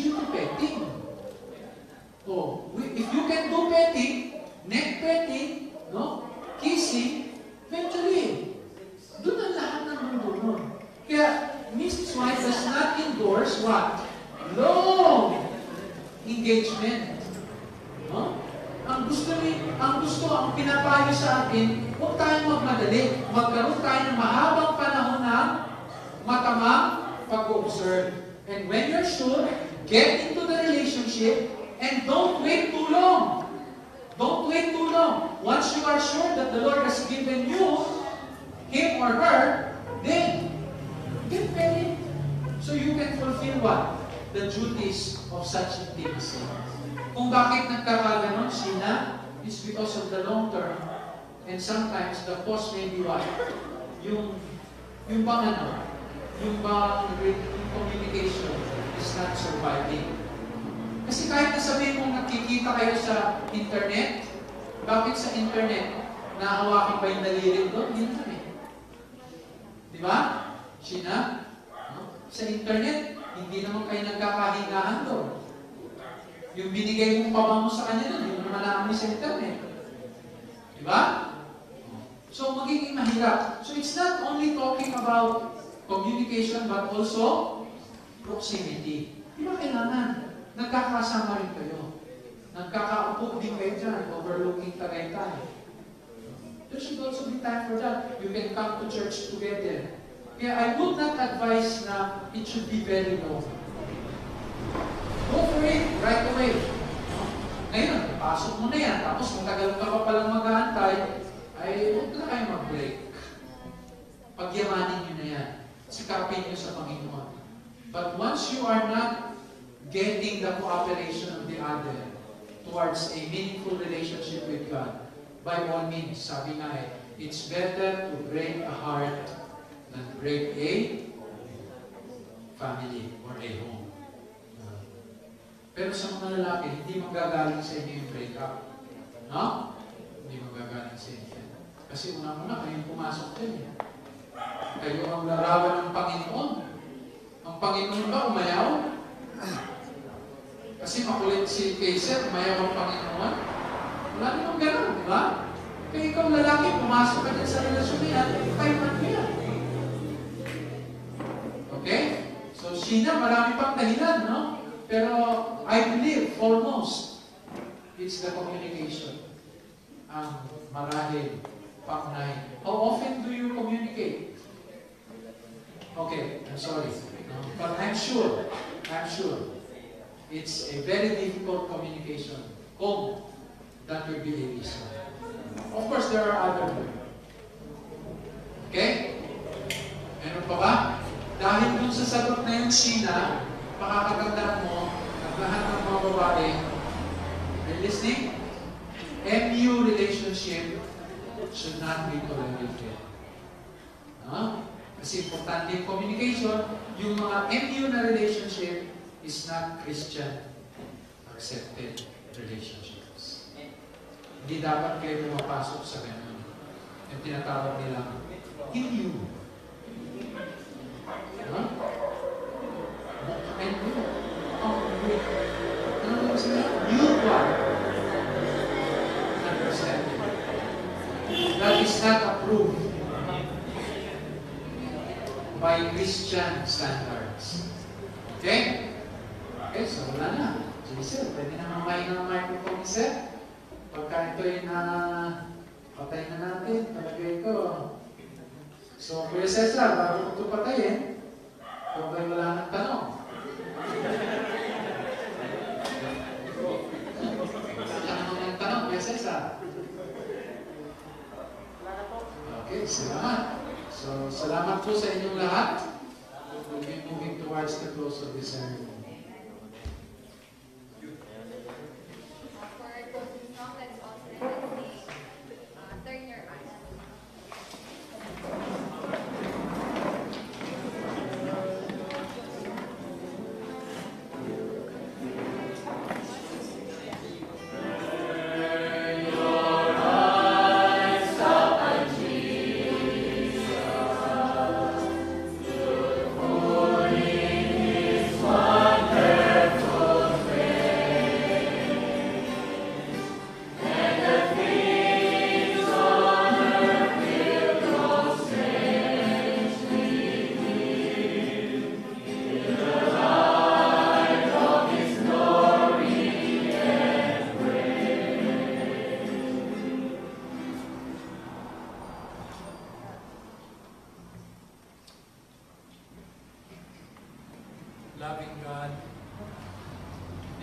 you to petting. Oh, if you can do petting, neck petting, no? Kissing, eventually, doon ang lahat ng mundo nun. Kaya, Mrs. White does not endorse what? Long engagement. No? Ang pinapayo sa atin, huwag tayong magmadali. Magkaroon tayo ng mahabang panahon ng matamang pag-observe. And when you're sure, get into the relationship and don't wait too long. Don't wait too long. Once you are sure that the Lord has given you him or her, then get married. So you can fulfill what? The duties of such intimacy. Kung bakit nagkakaganon, Sina, is because of the long term. And sometimes the cause may be what? Yung communication is not surviving. Kasi kahit nasabihin mong nakikita kayo sa internet, bakit sa internet, nahawakan pa yung daliri doon? Hindi naman eh. Di ba? Sina? No? Sa internet, hindi naman kayo nagkakahingahan doon. Yung binigay mong pabango sa kanya doon, yung naman namin sa internet. Di ba? So, magiging mahirap. So, it's not only talking about communication, but also proximity. Di ba kailangan? Nagkakasama rin kayo. Nagkakaupo din kayo dyan, overlooking Tagaytay. There should also be time for that. You can come to church together. Kaya I would not advise na it should be very long. Go for it right away. Ngayon, pasok mo na yan. Tapos kung tagal ka pa palang mag-aantay, ay huwag na kayo mag-break. Pagyamanin nyo na yan. Sikapin nyo sa Panginoon. But once you are not getting the cooperation of the other towards a meaningful relationship with God, by all means, sabi nga it's better to break a heart than break a family or a home. Pero sa mga lalaki, hindi manggagaling sa inyo yung breakup. No? Hindi manggagaling sa inyo. Kasi una-una, kayong pumasok din. Kayo ang larawan ng Panginoon. Ang Panginoon ba umayaw? Kasi makulit si Kayser, umayaw ang Panginoon. Wala namang ganun, di ba? Kaya ikaw lalaki, pumasok ka din sa relasyon niya, kayo man niya. Okay? So, Sheena, marami pang dahilan, no? Pero, I believe, foremost, it's the communication. Ang marahil, pangunahin. How often do you communicate? Okay, I'm sorry. No? But I'm sure, it's a very difficult communication. Kung that will be a reason. Of course, there are other ways. Okay? Meron pa ba? Dahil dun sa sagot na yung Sheena, makakagandaan mo at lahat ng mga babae, are you listening? MU relationship should not be tolerated. Kasi importante yung communication, yung mga MU na relationship is not Christian accepted relationships. Hindi dapat kayo pumapasok sa ganun. Yung tinatawag nilang MU. MU. Ano naman sila? Mutual understanding. That is not approved by Christian standards. Okay? Okay, so wala na. Sige sir, pwede na mamayin ng microphone sir. Pagka ito'y patay na natin, talagay ko. So, Kuya Cesar, bago ko ito patayin, kung ba'y wala nang tanong. Wala nang tanong, Kuya Cesar. Okay, salamat. So, salamat po sa inyong lahat. We'll be moving towards the close of this ceremony. For closing song, let's all sing. Turn your eyes. One.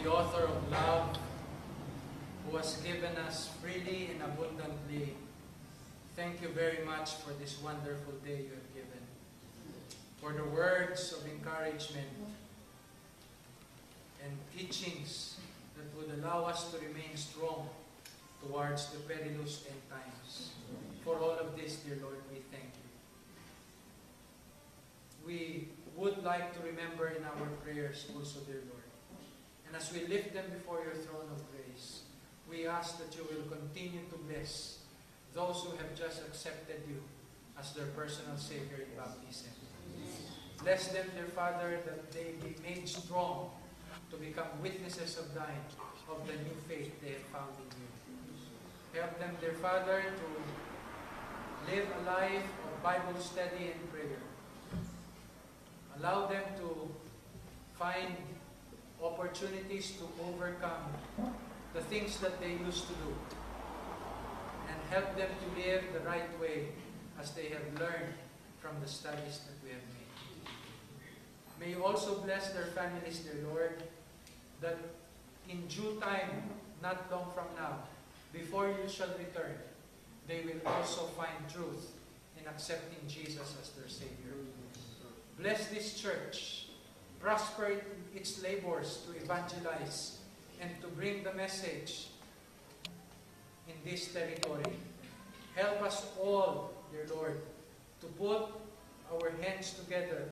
the author of love, who has given us freely and abundantly, thank you very much for this wonderful day you have given, for the words of encouragement and teachings that would allow us to remain strong towards the perilous end times. For all of this, dear Lord, we thank you. We would like to remember in our prayers also, dear Lord. And as we lift them before your throne of grace, we ask that you will continue to bless those who have just accepted you as their personal Savior in baptism. Bless them, dear Father, that they be made strong to become witnesses of thine, of the new faith they have found in you. Help them, dear Father, to live a life of Bible study and prayer. Allow them to find opportunities to overcome the things that they used to do, and help them to live the right way as they have learned from the studies that we have made. May you also bless their families, dear Lord, that in due time, not long from now, before you shall return, they will also find truth in accepting Jesus as their Savior. Bless this church, prosper its labors to evangelize and to bring the message in this territory. Help us all, dear Lord, to put our hands together